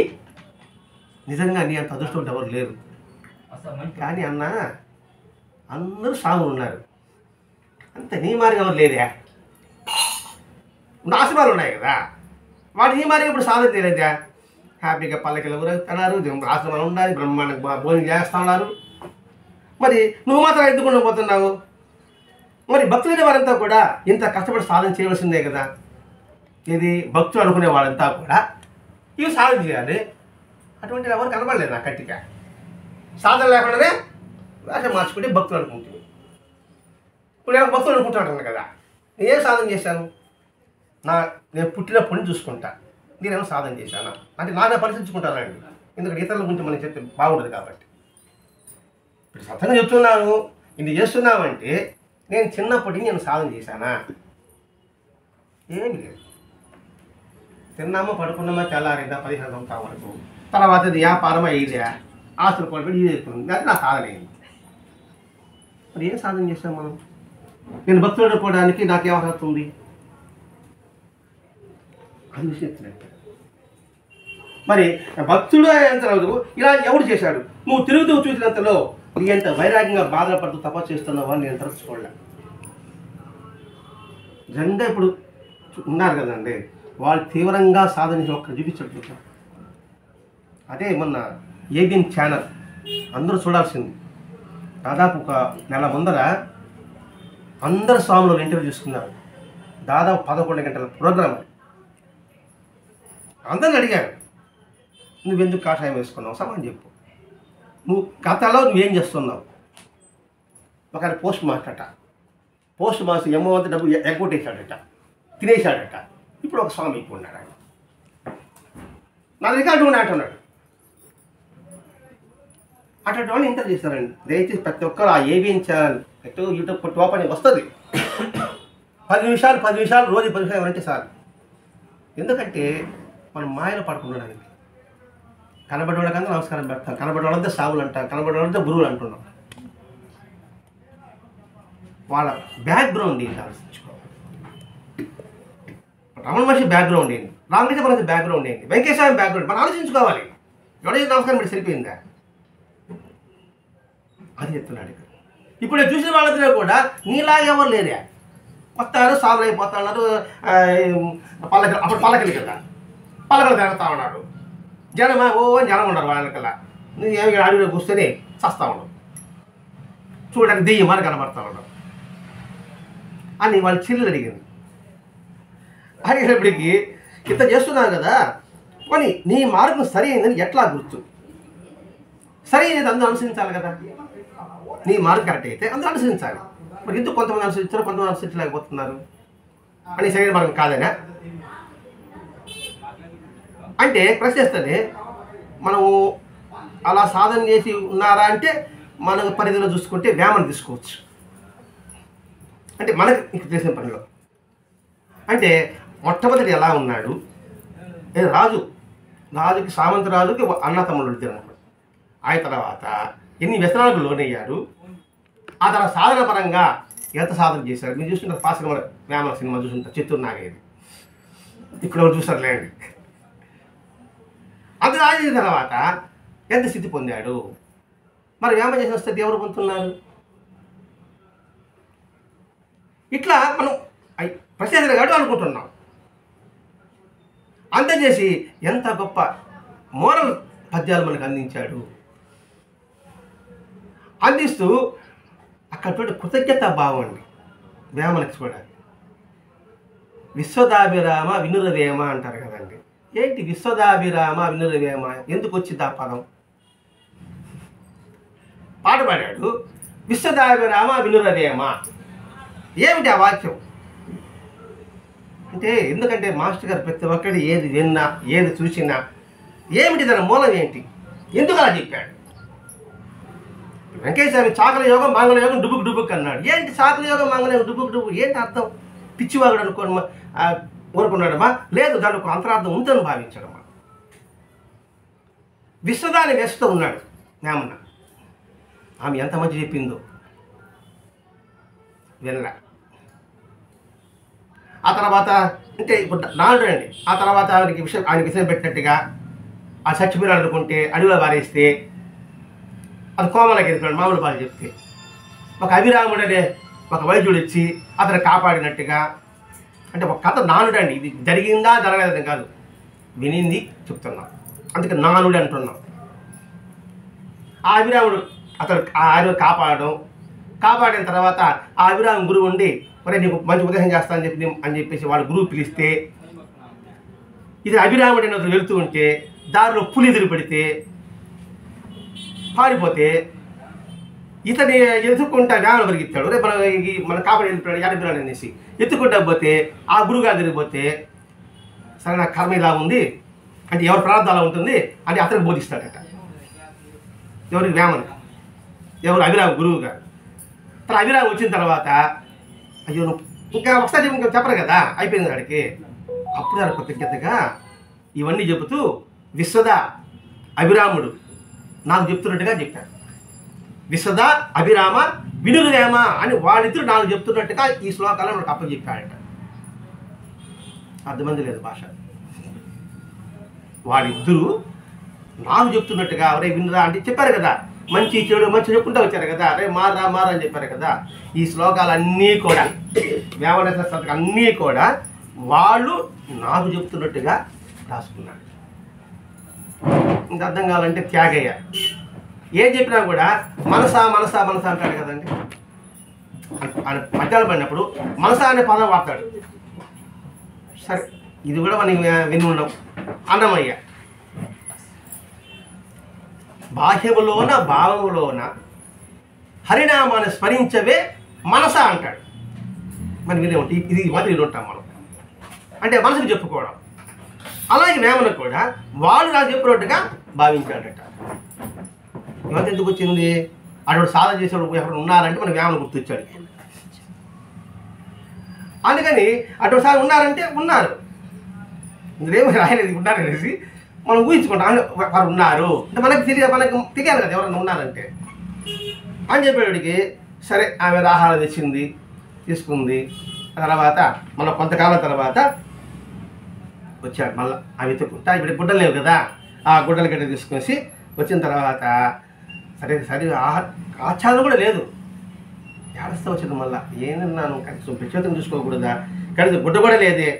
నిజంగా నీ అంత అదృష్టం ఎవరు లేరు. కానీ అన్న అందరూ సాగులు ఉన్నారు, అంత నీ మార్గం ఎవరు లేదే. ఆశ్రమాలు ఉన్నాయి కదా, వాటి నీ మార్గం ఇప్పుడు సాధన తెలియదా. హ్యాపీగా పల్లకిలో ఊరేగుతున్నారు, ఆశ్రమాలు ఉండాలి, బ్రహ్మాండంగా భోజనం చేస్తూ ఉన్నారు. మరి నువ్వు మాత్రం ఎందుకుండా పోతున్నావు? మరి భక్తులైన వారంతా కూడా ఇంత కష్టపడి సాధన చేయవలసిందే కదా. ఇది భక్తులు అనుకునే వాళ్ళంతా కూడా ఇవి సాధన చేయాలి. అటువంటి ఎవరు కనబడలేదు నా కట్టిక. సాధన లేకుండానే వేషం మార్చుకుంటే భక్తులు అనుకుంటుంది. ఇప్పుడు నేను భక్తులు అనుకుంటాను కదా, నేనేం సాధన చేశాను? నేను పుట్టినప్పటి నుంచి చూసుకుంటా, నేనేమో సాధన చేశాను అంటే నానే పరిశీలించుకుంటానండి. ఎందుకంటే ఇతరుల గురించి మనం చెప్తే బాగుంటుంది కాబట్టి. ఇప్పుడు సత్యంగా చెప్తున్నాను, ఇది చేస్తున్నామంటే నేను చిన్నప్పటి నేను సాధన చేశానా? ఏమి లేదు. తిన్నామా, పడుకున్నామా, తెల్లారిందా 15 సంవత్సరాల వరకు, తర్వాత ఇది వ్యాపారమా ఇదే, ఆస్తులు కొనుక్కొని ఇది చెప్తుంది. అది నా సాధన అయింది. మరి ఏం సాధన చేశాం మనం? నేను భక్తులు అనుకోవడానికి నాకేం అర్హత ఉంది? అది విషయం. మరి భక్తుడు ఎంతలో ఇలా ఎవడు చేశాడు? నువ్వు తిరుగుతూ చూసినంతలో నీ ఎంత వైరాగ్యంగా బాధపడుతూ తపస్సు చేస్తున్నావు అని నేను తలుచుకోలే. నిజంగా ఇప్పుడు ఉన్నారు కదండి, వాళ్ళు తీవ్రంగా సాధన ఒక్కరు చూపించట్లేదు. అదే మొన్న ఏబిఎన్ ఛానల్ అందరూ చూడాల్సింది. దాదాపు ఒక నెల ముందర అందరు స్వాములు ఇంటర్వ్యూ చేసుకున్నారు. దాదాపు 11 గంటల ప్రోగ్రామ్ అది. అందరిని అడిగారు, నువ్వెందుకు కాషాయం వేసుకున్నావు? సమానం చెప్పు. నువ్వు గతంలో నువ్వేం చేస్తున్నావు? ఒకవేళ పోస్ట్ మాస్టర్ ఎమ్మో అంత డబ్బు ఎగ్గొట్టేశాడట, తినేశాడట. ఇప్పుడు ఒక స్వామి ఎక్కువ ఉన్నాడు. ఆయన నా రికార్డు ఉన్నా అంటున్నాడు. అటువంటి వాళ్ళు ఇంటర్ చేస్తారండి. దయచేసి ప్రతి ఒక్కరు ఆ ఏబిఎన్ ఛానల్ యూట్యూబ్ టాప్ అని వస్తుంది. 10 నిమిషాలు రోజు 10 నిమిషాలు ఎవరంటే సార్. ఎందుకంటే మనం మాయలో పడుకుండడానికి. కనబడేవాళ్ళకంతా నమస్కారం పెడతాం, కనబడేవాళ్ళంతా సాగులు అంటాం, కనబడేవాళ్ళంతా గురువులు అంటున్నాం. వాళ్ళ బ్యాక్గ్రౌండ్ ఏంటి ఆలోచించుకోవాలి. రమణ మహర్షి బ్యాక్గ్రౌండ్ ఏంటి, రామకృష్ణ పరమహంస బ్యాక్గ్రౌండ్ ఏంటి, వెంకటేశ్వర బ్యాక్గ్రౌండ్ మనం ఆలోచించుకోవాలి. ఎవడైతే నమస్కారం పెట్టి సరిపోయిందా? అది చెప్తున్నాడు. ఇప్పుడు చూసిన వాళ్ళందరూ కూడా నీలాగా ఎవరు లేరే, వస్తారు సాగులు అయిపోతున్నారు. అప్పుడు పల్లకిలు కదా, పల్లకలు తిరుగుతూ ఉన్నాడు. జనం జనం ఉండరు వాళ్ళకల్లా. నువ్వు ఏమి అడవిలో కూర్చొని చస్తా ఉండవు, చూడడానికి దెయ్యం మరి కనబడతా ఉండవు అని వాళ్ళ చెల్లెలు అడిగింది. అడిగినప్పటికీ ఇంత చేస్తున్నావు కదా, కానీ నీ మార్గం సరి అయిందని ఎట్లా గుర్తు? సరి అయినది అందరూ అనుసరించాలి కదా. నీ మార్గం కరెక్ట్ అయితే అందరూ అనుసరించాలి. మరి ఎందుకు కొంతమంది అనుసరించారు, కొంతమంది అనుసరించలేకపోతున్నారు? అని సరైన మార్గం కాదనా అంటే ప్రశ్నిస్తుంది. మనము అలా సాధన చేసి ఉన్నారా అంటే మన పరిధిలో చూసుకుంటే వేమని తీసుకోవచ్చు. అంటే మనకు ఇంక తెలిసిన పనిలో అంటే మొట్టమొదటి ఎలా ఉన్నాడు? రాజుకి సామంతరాజుకి అన్న తమ్ముడు తినప్పుడు, ఆయన తర్వాత ఎన్ని వ్యసనాలకు లోనయ్యాడు, ఆ తర్వాత సాధన పరంగా ఎంత సాధన చేశారు? మీరు చూస్తుంటారు పాస్ సినిమా, వేమన సినిమా చూస్తుంటారు, చిత్తూరు నాగేది, ఇక్కడ చూస్తారు లేండి. అంత రాజు తర్వాత ఎంత స్థితి పొందాడు? మరి వేమ చేసిన స్థితి ఎవరు పొందుతున్నారు? ఇట్లా మనం ప్రశ్న అనుకుంటున్నాం. అంత చేసి ఎంత గొప్ప మోరల్ పద్యాలు మనకు అందించాడు. అందిస్తూ అక్కడ కృతజ్ఞత భావం అండి వేమనకి కూడా. విశ్వదాభిరామ వినురవేమ అంటారు కదండి. ఏంటి విశ్వదాభిరామ వినురవేమ, ఎందుకు వచ్చింది ఆ పదం? పాట పాడాడు విశ్వదాభిరామ వినురవేమ. ఏమిటి ఆ వాక్యం అంటే? ఎందుకంటే మాస్టర్ గారు ప్రతి ఒక్కటి ఏది విన్నా ఏది చూసినా ఏమిటి దాని మూలం ఏంటి, ఎందుకు అలా చెప్పాడు? వెంకటేశ్వర చాకల యోగం మంగళ యోగం డుబుక్ డుబుక్ అన్నాడు. ఏంటి చాకల యోగం మంగళ యోగం డుబుక్ డుబుక్ ఏంటి అర్థం? పిచ్చివాగుడు అనుకోని కోరుకున్నాడమ్మా? లేదు, దానికి అంతరార్థం ఉందని భావించాడమ్మా. విశ్వదాన్ని వేస్తూ ఉన్నాడు వేమన్న. ఆమె ఎంత మంచి చెప్పిందో వెళ్ళా. ఆ తర్వాత అంటే ఇప్పుడు నాడు అండి. ఆ తర్వాత ఆయన విషయం పెట్టినట్టుగా ఆ చచ్చిపోయాడు అనుకుంటే అడవిలో పారేస్తే అది కోమలకి ఎదుగుతాడు మామూలు బాగా చెప్తే. ఒక అభిరాముడు అనే ఒక వైద్యుడు ఇచ్చి అతను కాపాడినట్టుగా అంటే ఒక కథ నానుడండి. ఇది జరిగిందా జరగలేదని కాదు, వినింది చెప్తున్నాం, అందుకే నానుడు అంటున్నాం. ఆ అభిరాముడు అతడు ఆయన కాపాడిన తర్వాత ఆ అభిరామ గురువు ఉండి మరి నీకు మంచి ఉపదేశం చేస్తానని చెప్పేసి వాళ్ళ గురువు పిలిస్తే ఇది అభిరాముడి అతను వెళుతూ ఉంటే దారిలో పులి ఎదురు పడితే పారిపోతే ఇతని ఎత్తుకుంటా వేమన పరిగెత్తాడు. రేపు మన కాపాడి వెళ్ళిపోయాడు యాడపిరాడు అనేసి ఎత్తుకుంటా పోతే ఆ గురువుగారు తిరిగిపోతే సరే నా కర్మ ఇలా ఉంది అంటే ఎవరి ప్రార్థన అలా ఉంటుంది అని అతనికి బోధిస్తాడట. ఎవరికి? వేమన. ఎవరు? అభిరామ గురువు గారు. తన అభిరామ వచ్చిన తర్వాత అయ్యో నువ్వు ఇంకా ఒకసారి ఇంకా చెప్పరు కదా, అయిపోయింది వాడికి. అప్పుడు ఆయన కృతజ్ఞతగా ఇవన్నీ చెబుతూ విశ్వద అభిరాముడు నాకు చెప్తున్నట్టుగా చెప్పాడు. విశ్వద అభిరామ వినురవేమ అని వాళ్ళిద్దరు నాకు చెప్తున్నట్టుగా ఈ శ్లోకాలను మనకు అప్పచెప్పాడట. అర్థమంది లేదు భాష. వాళ్ళిద్దరూ నాకు చెప్తున్నట్టుగా అరే వినురా అంటే చెప్పారు కదా, మంచి చెడు మంచి చెప్పుకుంటూ వచ్చారు కదా, అరే మారా అని చెప్పారు కదా. ఈ శ్లోకాలన్నీ కూడా వేమన అన్నీ కూడా వాళ్ళు నాకు చెప్తున్నట్టుగా రాసుకున్నాడు. ఇంకా అర్థం కావాలంటే త్యాగయ్య ఏం చెప్పినా కూడా మనసా మనసా మనసా అంటాడు కదండి. ఆయన పద్యాలు పడినప్పుడు మనసా అనే పదం వాడతాడు. సరే ఇది కూడా మనం విని ఉన్నాం. అన్నమయ్య బాహ్యములోన భావములోన హరినామాన్ని స్మరించవే మనసా అంటాడు. మనం వినే ఉంటాం, ఇది మొదలు విని ఉంటాం మనం, అంటే మనసుకు చెప్పుకోవడం. అలాగే వేమన కూడా వాళ్ళు నాకు చెప్పినట్టుగా భావించాడట. ఇవంతా ఎందుకు వచ్చింది? అటువంటి సాధన చేసేవాడు ఎక్కడ ఉన్నారంటే మన వేమన గుర్తొచ్చాడు. అందుకని అటువంటి సాధన ఉన్నారంటే ఉన్నారు, ఇందులో రాయలేదు ఉన్నారనేసి మనం ఊహించుకుంటాం. వారు ఉన్నారు అంటే మనకు తెలియాలి కదా ఎవరన్నా ఉన్నారంటే అని చెప్పేవాడికి. సరే ఆమె ఆహారం తెచ్చింది, తీసుకుంది. తర్వాత మళ్ళీ కొంతకాలం తర్వాత వచ్చాడు. మళ్ళీ అవి ఎత్తుకుంటా ఇప్పుడు గుడ్డలు లేవు కదా, ఆ గుడ్డల గడ్డ తీసుకొచ్చి వచ్చిన తర్వాత సరే ఆచారం కూడా లేదు, ఏడుస్తూ వచ్చింది. మళ్ళీ ఏమన్నాను కనీసం ప్రత్యేకం చూసుకోకూడదా, కనీసం గుడ్డ కూడా లేదే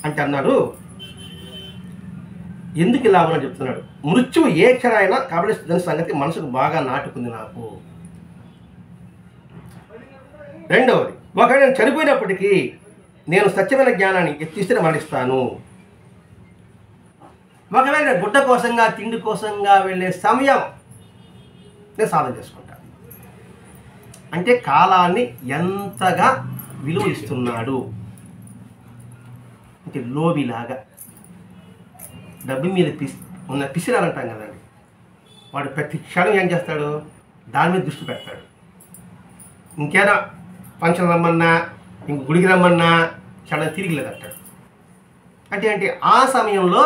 అంటే అన్నాడు. ఎందుకు ఇలా అని చెప్తున్నాడు. మృత్యువు ఏ క్షణమైనా కబలిస్తుందని సంగతి మనసుకు బాగా నాటుకుంది నాకు. రెండవది, ఒకవేళ నేను చనిపోయినప్పటికీ నేను సత్యమైన జ్ఞానాన్ని ఎత్తిస్తే మరణిస్తాను. ఒకవేళ నేను గుడ్డ కోసంగా తిండి కోసంగా వెళ్ళే సమయం నేను సాధన చేసుకుంటాను. అంటే కాలాన్ని ఎంతగా విలువ ఇస్తున్నాడు అంటే లోబిలాగా. డబ్బు మీద ఉన్న పిసిరాలంటాం కదండి, వాడు ప్రతి క్షణం ఏం చేస్తాడు, దాని మీద దృష్టి పెడతాడు. ఇంకేనా ఫంక్షన్ రమ్మన్నా ఇంక గుడికి రమ్మన్నా క్షణం తిరిగి లేదంటాడు. అంటే ఆ సమయంలో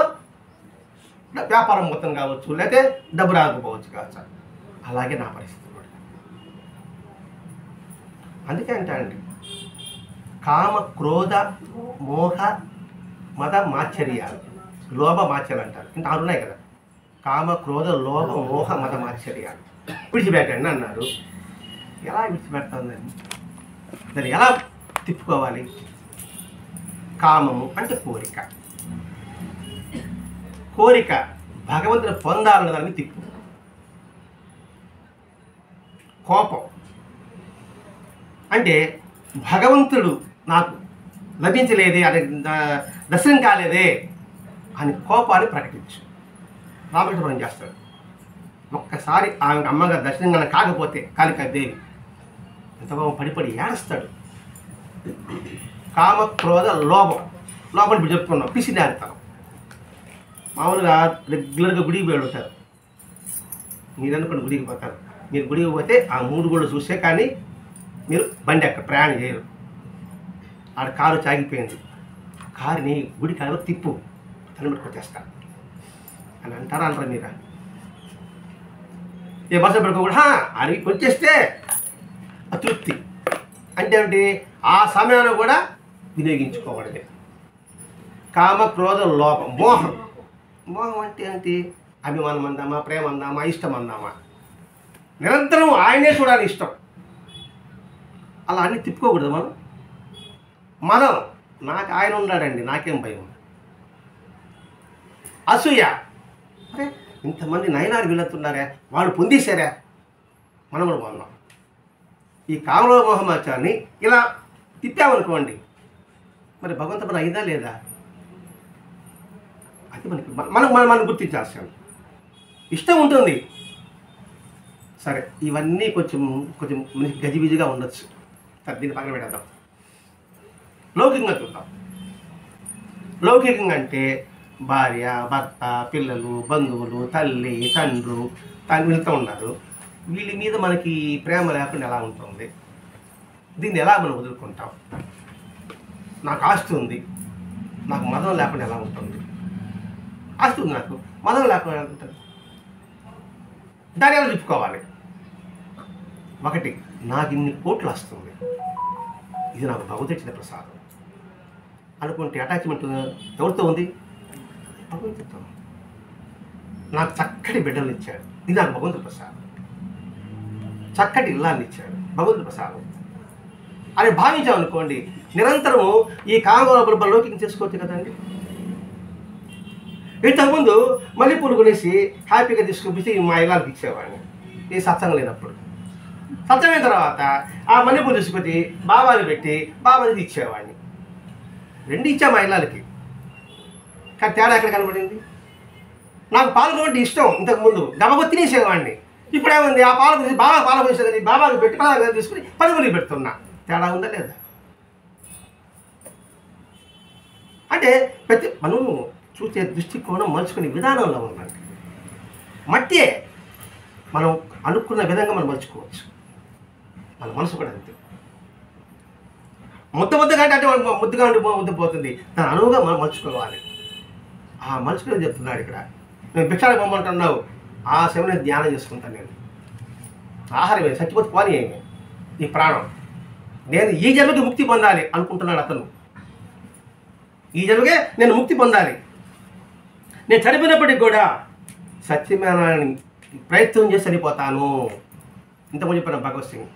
వ్యాపారం మొత్తం కావచ్చు, లేకపోతే డబ్బు రాకపోవచ్చు కావచ్చు. అలాగే నా పరిస్థితి కూడా. అందుకే అండి కామ క్రోధ మోహ మద మాశ్చర్యాలు, లోభ మాత్సర్యాలు అంటారు. ఇంకా ఆరు ఉన్నాయి కదా, కామ క్రోధ లోభ మోహ మద మాత్సర్యాలు. విడిచిపెట్టండి అన్నారు. ఎలా విడిచిపెడతాందని దాన్ని ఎలా తిప్పుకోవాలి? కామము అంటే కోరిక. కోరిక భగవంతుని పొందాలన్న దాన్ని తిప్పు. కోపం. అంటే భగవంతుడు నాకు లభించలేదే, అది దర్శనం కాలేదే అని కోపాన్ని ప్రకటించు. రామకృష్ణపురం చేస్తాడు. ఒక్కసారి ఆమె అమ్మగారు దర్శనం కన్నా కాకపోతే కాళికాదేవి ఎంతగా పడిపడి ఏడుస్తాడు. కామ క్రోధ లోభం, లోపల ఇప్పుడు చెప్పుకున్నాం, పిసినారుతాం. మామూలుగా రెగ్యులర్గా గుడికి పోయి ఉంటారు. మీరు అనుకోండి గుడికి పోతారు. మీరు గుడికి పోతే ఆ 3 గుళ్ళు చూసే కానీ మీరు బండి అక్కడ ప్రయాణం చేయరు. ఆడ కారు చాగిపోయింది, కారుని గుడి కారు తిప్పు తలబెట్టుకు వచ్చేస్తా అని అంటారా మీరా? ఏ బస్సు పెట్టుకోకూడదు, అడిగి వచ్చేస్తే అతృప్తి అంటే ఏమిటి? ఆ సమయాన్ని కూడా వినియోగించుకోకూడదు. కామ క్రోధ లోపం, మోహం. మోహం అంటే ఏంటి? అభిమానం అందామా, ప్రేమ అందామా, ఇష్టం అందామా, నిరంతరం ఆయనే చూడాలి ఇష్టం. అలా అన్నీ తిప్పుకోకూడదు మనం నాకు ఆయన ఉన్నాడండి, నాకేం భయం. అసూయ, అరే ఇంతమంది నయనారు వీళ్ళతున్నారా, వాళ్ళు పొందేశారా, మనం కూడా పొందాం. ఈ కామలో మోహమాచాన్ని ఇలా తిప్పామనుకోండి, మరి భగవంతు మన అయిందా లేదా? అది మనం గుర్తించాల్సిన ఇష్టం ఉంటుంది. సరే, ఇవన్నీ కొంచెం మనకి గజిబిజిగా ఉండొచ్చు. సరే, దీన్ని పక్కన పెట్టేద్దాం. లౌకికంగా చూద్దాం. లౌకికంగా అంటే భార్య, భర్త, పిల్లలు, బంధువులు, తల్లి, తండ్రులు వీళ్ళతో ఉన్నారు. వీళ్ళ మీద మనకి ప్రేమ లేకుండా ఎలా ఉంటుంది? దీన్ని ఎలా మనం వదులుకుంటాం? నాకు ఆస్తి ఉంది, నాకు మదం లేకుండా ఎలా ఉంటుంది? ఆస్తి ఉంది, నాకు మదం లేకుండా ఎలా ఉంటుంది? దాన్ని ఎలా చెప్పుకోవాలి? ఒకటి, నాకు ఇన్ని కోట్లు వస్తుంది, ఇది నాకు భగవంతుడు ఇచ్చిన ప్రసాదం అనుకుంటే అటాచ్మెంట్ ఎవరితో ఉంది? భగవంతుడితో. నాకు చక్కటి బిడ్డలు ఇచ్చాడు, ఇది నాకు భగవంతుడి ప్రసాదం. చక్కటి ఇల్లాన్ని ఇచ్చాడు, భగవంతుడి ప్రసాదం అని భావించామనుకోండి, నిరంతరము ఈ కామలోకి చేసుకోవచ్చు కదండి. ఇంతకుముందు మల్లెపూలు కొనేసి హ్యాపీగా తీసుకొచ్చి మా ఇళ్ళకి ఇచ్చేవాడిని, ఈ సత్సంగం లేనప్పుడు. సత్సంగం తర్వాత ఆ మల్లెపూలు తీసుకొచ్చి బాబాని పెట్టి బాబాకి ఇచ్చేవాడిని. 2 ఇచ్చా మా ఇళ్ళకి. కానీ తేడా ఎక్కడ కనబడింది? నాకు పాల్గొంటే ఇష్టం, ఇంతకుముందు గబగొ తినేసేవాడిని. ఇప్పుడు ఏముంది? ఆ పాలు బాగా పాలు పోసేది బాబాకి పెట్టి పదార్థాలు తీసుకుని 10 మందికి పెడుతున్నా. తేడా ఉందా లేదా? అంటే ప్రతి మనం చూసే దృష్టికోణం మలుచుకునే విధానంలో ఉందండి. మట్టే మనం అనుకున్న విధంగా మనం మలుచుకోవచ్చు. మన మనసు కూడా అంతే. ముద్దగా అంటే ముద్దుగా ఉండి ముద్ద పోతుంది, దాని అనువుగా మనం మలుచుకోవాలి. ఆ మలుచుకుని చెప్తున్నాడు ఇక్కడ. నేను భిక్షాలు పొమ్మంటున్నావు, ఆ సమయంలో ధ్యానం చేసుకుంటాను. నేను ఆహారం ఏమి, చచ్చిపోతే పోనీ ఏమి, ఈ ప్రాణం నేను ఈ జన్మకి ముక్తి పొందాలి అనుకుంటున్నాడు అతను. ఈ జన్మకే నేను ముక్తి పొందాలి. నేను చనిపోయినప్పటికి కూడా సత్యమేనాన్ని ప్రయత్నం చేసి చనిపోతాను. ఇంతకుముందు చెప్పిన భగవత్ సింగ్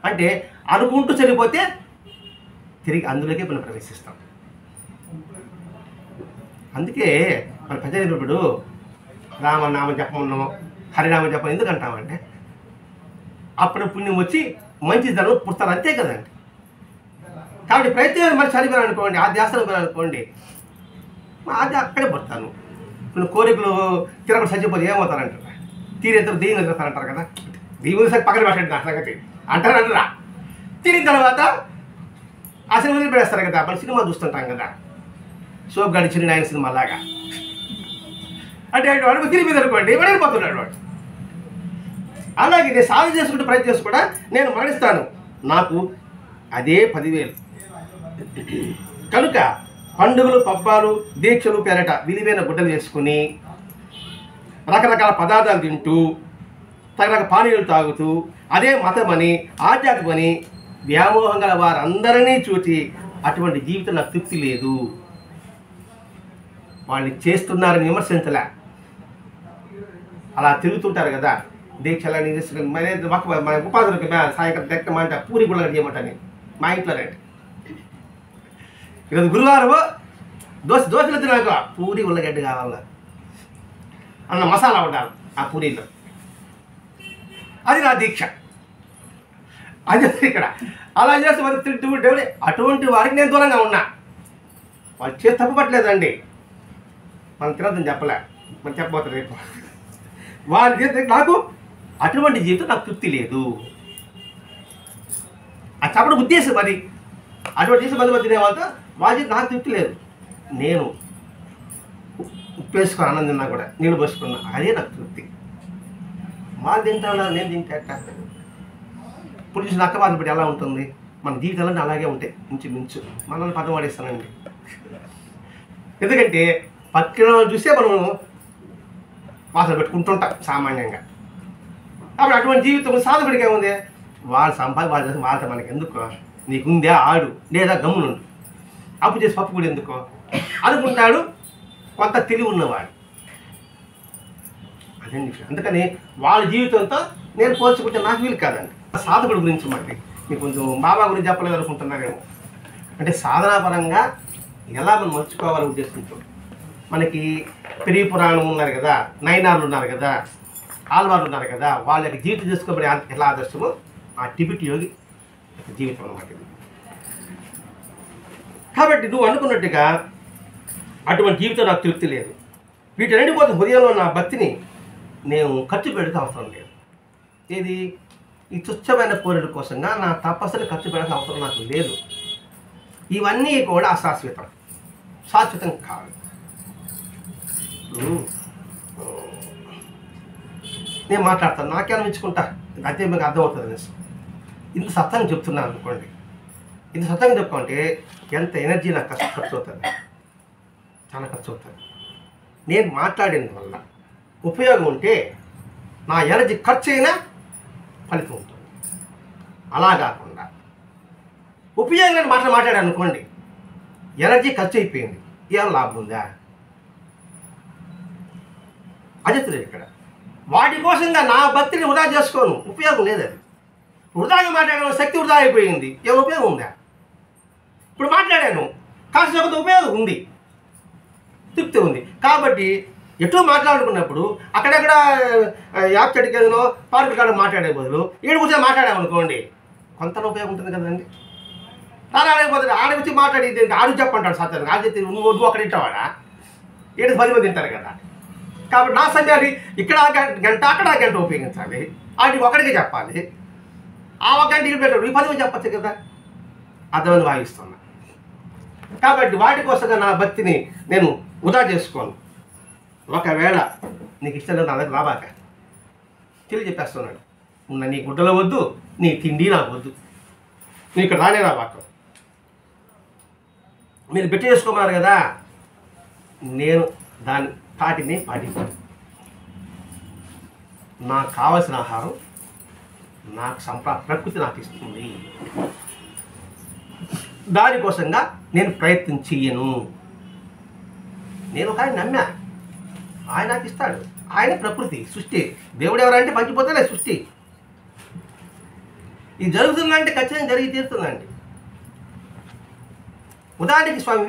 అంటే అనుకుంటూ చనిపోతే తిరిగి అందులోకే మనం ప్రవేశిస్తాం. అందుకే మన ప్రజలు రామనామం చెప్పమన్నాము, హరినామం చెప్పం ఎందుకు అంటామంటే అప్పుడు పుణ్యం వచ్చి మంచి ధనం పుడతారు, అంతే కదండి. కాబట్టి ప్రయత్నం మరి చనిపోయాను అనుకోండి, ఆ ధ్యాసనం పోయాలనుకోండి, అది అక్కడే పడతాను. ఇప్పుడు కోరికలు తిరగడం చచ్చిపోతే ఏమవుతారంటారు? తీరేంత దెయ్యం తిరుగుతారంటారు కదా. దెయ్యం సరి పక్కన పెట్టండి నా సంగతి అంటారా. తిరిగిన తర్వాత ఆ సినిమా పెడేస్తారు కదా. మన సినిమా చూస్తుంటాం కదా, సోప్ గడిచిన ఆయన సినిమా లాగా. అంటే వాడు తిరిగి అనుకోండి, వాడు వెళ్ళిపోతున్నాడు వాడు. అలాగే నేను సాధన చేసుకుంటే ప్రయత్నం చేసి కూడా నేను మరణిస్తాను, నాకు అదే 10,000. కనుక పండుగలు, పబ్బాలు, దీక్షలు పేరట విలువైన గుడ్డలు వేసుకుని రకరకాల పదార్థాలు తింటూ రకరకాల పానీయాలు తాగుతూ అదే మతమని, ఆధ్యాత్మని వ్యామోహం గల వారందరినీ చూసి అటువంటి జీవితం నాకు తృప్తి లేదు. వాళ్ళని చేస్తున్నారని విమర్శించలే, అలా తిరుగుతుంటారు కదా. దీక్షలని మన ఉపాధులకి సాయంకాలం దక్కమంట పూరి గుళ్ళగా చేయమంటాను మా ఇంట్లో రండి. ఈరోజు గురువారం దోశలు తినాక పూరి ఉల్లగడ్డ కావాల అన్న మసాలా ఉండాలి ఆ పూరీలో, అది నా దీక్ష. అది ఇక్కడ అలా చేస్తే మరి దేవుడే అటువంటి వారికి నేను దూరంగా ఉన్నా. వాళ్ళు చేసి తప్పుపట్టలేదండి, మనం తినద్దని చెప్పలే, మనం చెప్పబోతుంది రేపు. వాళ్ళు చేస్తే నాకు అటువంటి జీవితం నాకు తృప్తి లేదు. అది చెప్పడం ఉద్దేశం. మరి అటువంటి చేసి మంది తినే వాళ్ళతో వాళ్ళ నాకు తృప్తి లేదు. నేను ఉప్పు వేసుకొని అన్నం తిన్నా కూడా నీళ్ళు పోసుకున్నా, అదే నాకు తృప్తి. వాళ్ళు తింటా ఉన్నారు, నేను తింటా. ఇప్పుడు చూసిన అక్క బాధపడి ఎలా ఉంటుంది, మన జీవితాలన్నీ అలాగే ఉంటాయి మించు. మనల్ని పదం వాడేస్తానండి. ఎందుకంటే పక్కన చూస్తే మనం వాసన పెట్టుకుంటుంటాం సామాన్యంగా. కాబట్టి అటువంటి జీవితం సాధకుడికి ఏముంది, వాళ్ళు సంపాదించి వాళ్ళతో మనకి ఎందుకు, నీకుందే ఆడు లేదా గమ్మునుండు, అప్పు చేసి పప్పు కూడా ఎందుకో అనుకుంటాడు కొంత తెలివి ఉన్నవాడు. అదే విషయం. అందుకని వాళ్ళ జీవితంతో నేను పోల్చుకుంటే నాకు వీలు కాదండి. సాధకుడి గురించి మరి మీకు కొంచెం బాబా గురించి చెప్పలేదు అనుకుంటున్నారేమో. అంటే సాధనాపరంగా ఎలా మనం మలుచుకోవాలని ఉద్దేశంతో మనకి పెరిగి పురాణం ఉన్నారు కదా, నైనార్లు ఉన్నారు కదా, ఆల్వార్లు ఉన్నారు కదా, వాళ్ళ యొక్క జీవితం చేసుకోబడి ఎలా ఆదర్శమో ఆ టిబెట్ యోగి జీవితం అన్నమాట. కాబట్టి నువ్వు అనుకున్నట్టుగా అటువంటి జీవితం నాకు తృప్తి లేదు. వీటన్నిటి కోసం హృదయంలో నా భక్తిని నేను ఖర్చు పెడితే అవసరం లేదు. ఏది ఈ తుచ్చమైన కోరిక కోసంగా నా తపస్సుని ఖర్చు పెట్టాల్సిన అవసరం నాకు లేదు. ఇవన్నీ కూడా అశాశ్వతం, శాశ్వతం కాదు. నేను మాట్లాడతాను, నాకే అనిపించుకుంటా, అంతే మీకు అర్థమవుతుంది అనేసి ఇంత సత్యంగా చెప్తున్నాను అనుకోండి. ఇంత సత్యంగా చెప్పుకుంటే ఎంత ఎనర్జీ నాకు ఖర్చు అవుతుంది, చాలా ఖర్చు అవుతుంది. నేను మాట్లాడిన వల్ల ఉపయోగం ఉంటే నా ఎనర్జీ ఖర్చు అయినా ఫలితం ఉంటుంది. అలా కాకుండా ఉపయోగం మాట్లాడాను అనుకోండి, ఎనర్జీ ఖర్చు అయిపోయింది, ఏం లాభం ఉందా? అది తెలియదు ఇక్కడ. వాటి కోసంగా నా భక్తిని వృధా చేసుకోను, ఉపయోగం లేదు. అది వృధాగా మాట్లాడే శక్తి వృధా అయిపోయింది, ఏం ఉపయోగం ఉందా? ఇప్పుడు మాట్లాడాను, కాసేపు ఉపయోగం ఉంది, తృప్తి ఉంది. కాబట్టి ఎటు మాట్లాడుకున్నప్పుడు అక్కడెక్కడ యాప్ చెట్టుకేదనో పార్కు కాడ మాట్లాడే బదులు ఈడ కూర్చొని మాట్లాడామనుకోండి, కొంత ఉపయోగం ఉంటుంది కదండి. అలా ఆడకపోతే ఆడ వచ్చి మాట్లాడి ఆడు చెప్పంటాడు సత్యాన్ని, ఆడు చెప్తే నువ్వు అక్కడ తింటావాడా, 7-10 మంది తింటారు కదా. కాబట్టి నా సమయాన్ని ఇక్కడ గంట అక్కడ గంట ఉపయోగించాలి, వాటికి ఒకడికి చెప్పాలి. ఆ ఒక గంట ఇక్కడ పెట్టాడు, ఈ 10 మంది చెప్పచ్చు కదా, అర్థమని భావిస్తున్నా. కాబట్టి వాటి కోసంగా నా భక్తిని నేను వృధా చేసుకోను. ఒకవేళ నీకు ఇష్టం లేదు నా దగ్గర రాబాక తెలియ చెప్పేస్తున్నాడు, నీ గుడ్డలో వద్దు, నీ తిండి నాకు వద్దు, నీ ఇక్కడ రానే రాబాక. మీరు పెట్టి చేసుకోమన్నారు కదా, నేను దాని తాటిని పాటిస్తాను. నాకు కావలసిన ఆహారం నాకు ప్రకృతి నాకు ఇస్తుంది, దానికోసంగా నేను ప్రయత్నం చెయ్యను. నేను ఒక ఆయన నమ్మా, ఆయన నాకు ఇస్తాడు. ఆయన ప్రకృతి, సృష్టి. దేవుడు ఎవరంటే పంచిపోతేనే సృష్టి. ఇది జరుగుతుందంటే ఖచ్చితంగా జరిగి తీరుతుందండి. ఉదాహరణకి స్వామి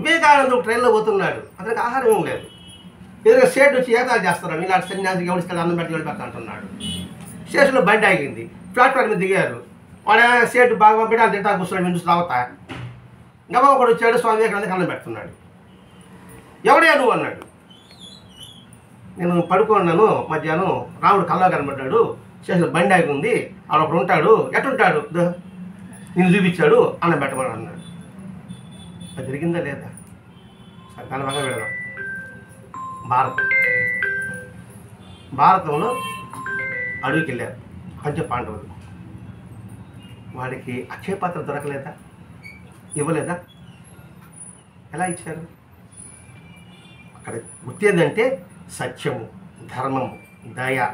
వివేకానందుడు ట్రైన్లో పోతున్నాడు, అతనికి ఆహారం ఏం లేదు. ఏదైనా స్టేట్ వచ్చి ఏతాలు చేస్తున్నాడు, ఇలాంటి సన్యాసికి ఎవరిస్తాడు, అన్నం పెట్టి వెళ్ళిపోతా అంటున్నాడు. స్టేషన్లో బండి ఆగింది, ప్లాట్ఫామ్ మీద దిగారు. వాడు స్టేట్ బాగా పంపిణీ అది తింటా కూర్చున్నాడు, మీరు రావతా. గబా ఒకడు వచ్చాడు, స్వామి వివేకానందకి అన్నం పెడుతున్నాడు. ఎవడే నువ్వు అన్నాడు. నేను పడుకున్నాను, మధ్యాహ్నం రాముడు కల్లో కనబడ్డాడు, స్టేషన్లో బండి ఆగి ఉంది, ఆడ ఒకడు ఉంటాడు, ఎట్టుంటాడు, నేను చూపించాడు, అన్నం పెట్టమని అన్నాడు. అది జరిగిందా లేదా? సరే దాని బాగా పెడదాం. భారతంలో అడవికి వెళ్ళారు పంచపాండవులు. వాడికి అక్షయపాత్ర దొరకలేదా? ఇవ్వలేదా? ఎలా ఇచ్చారు? అక్కడ గుర్తు ఏంటంటే సత్యము, ధర్మము, దయ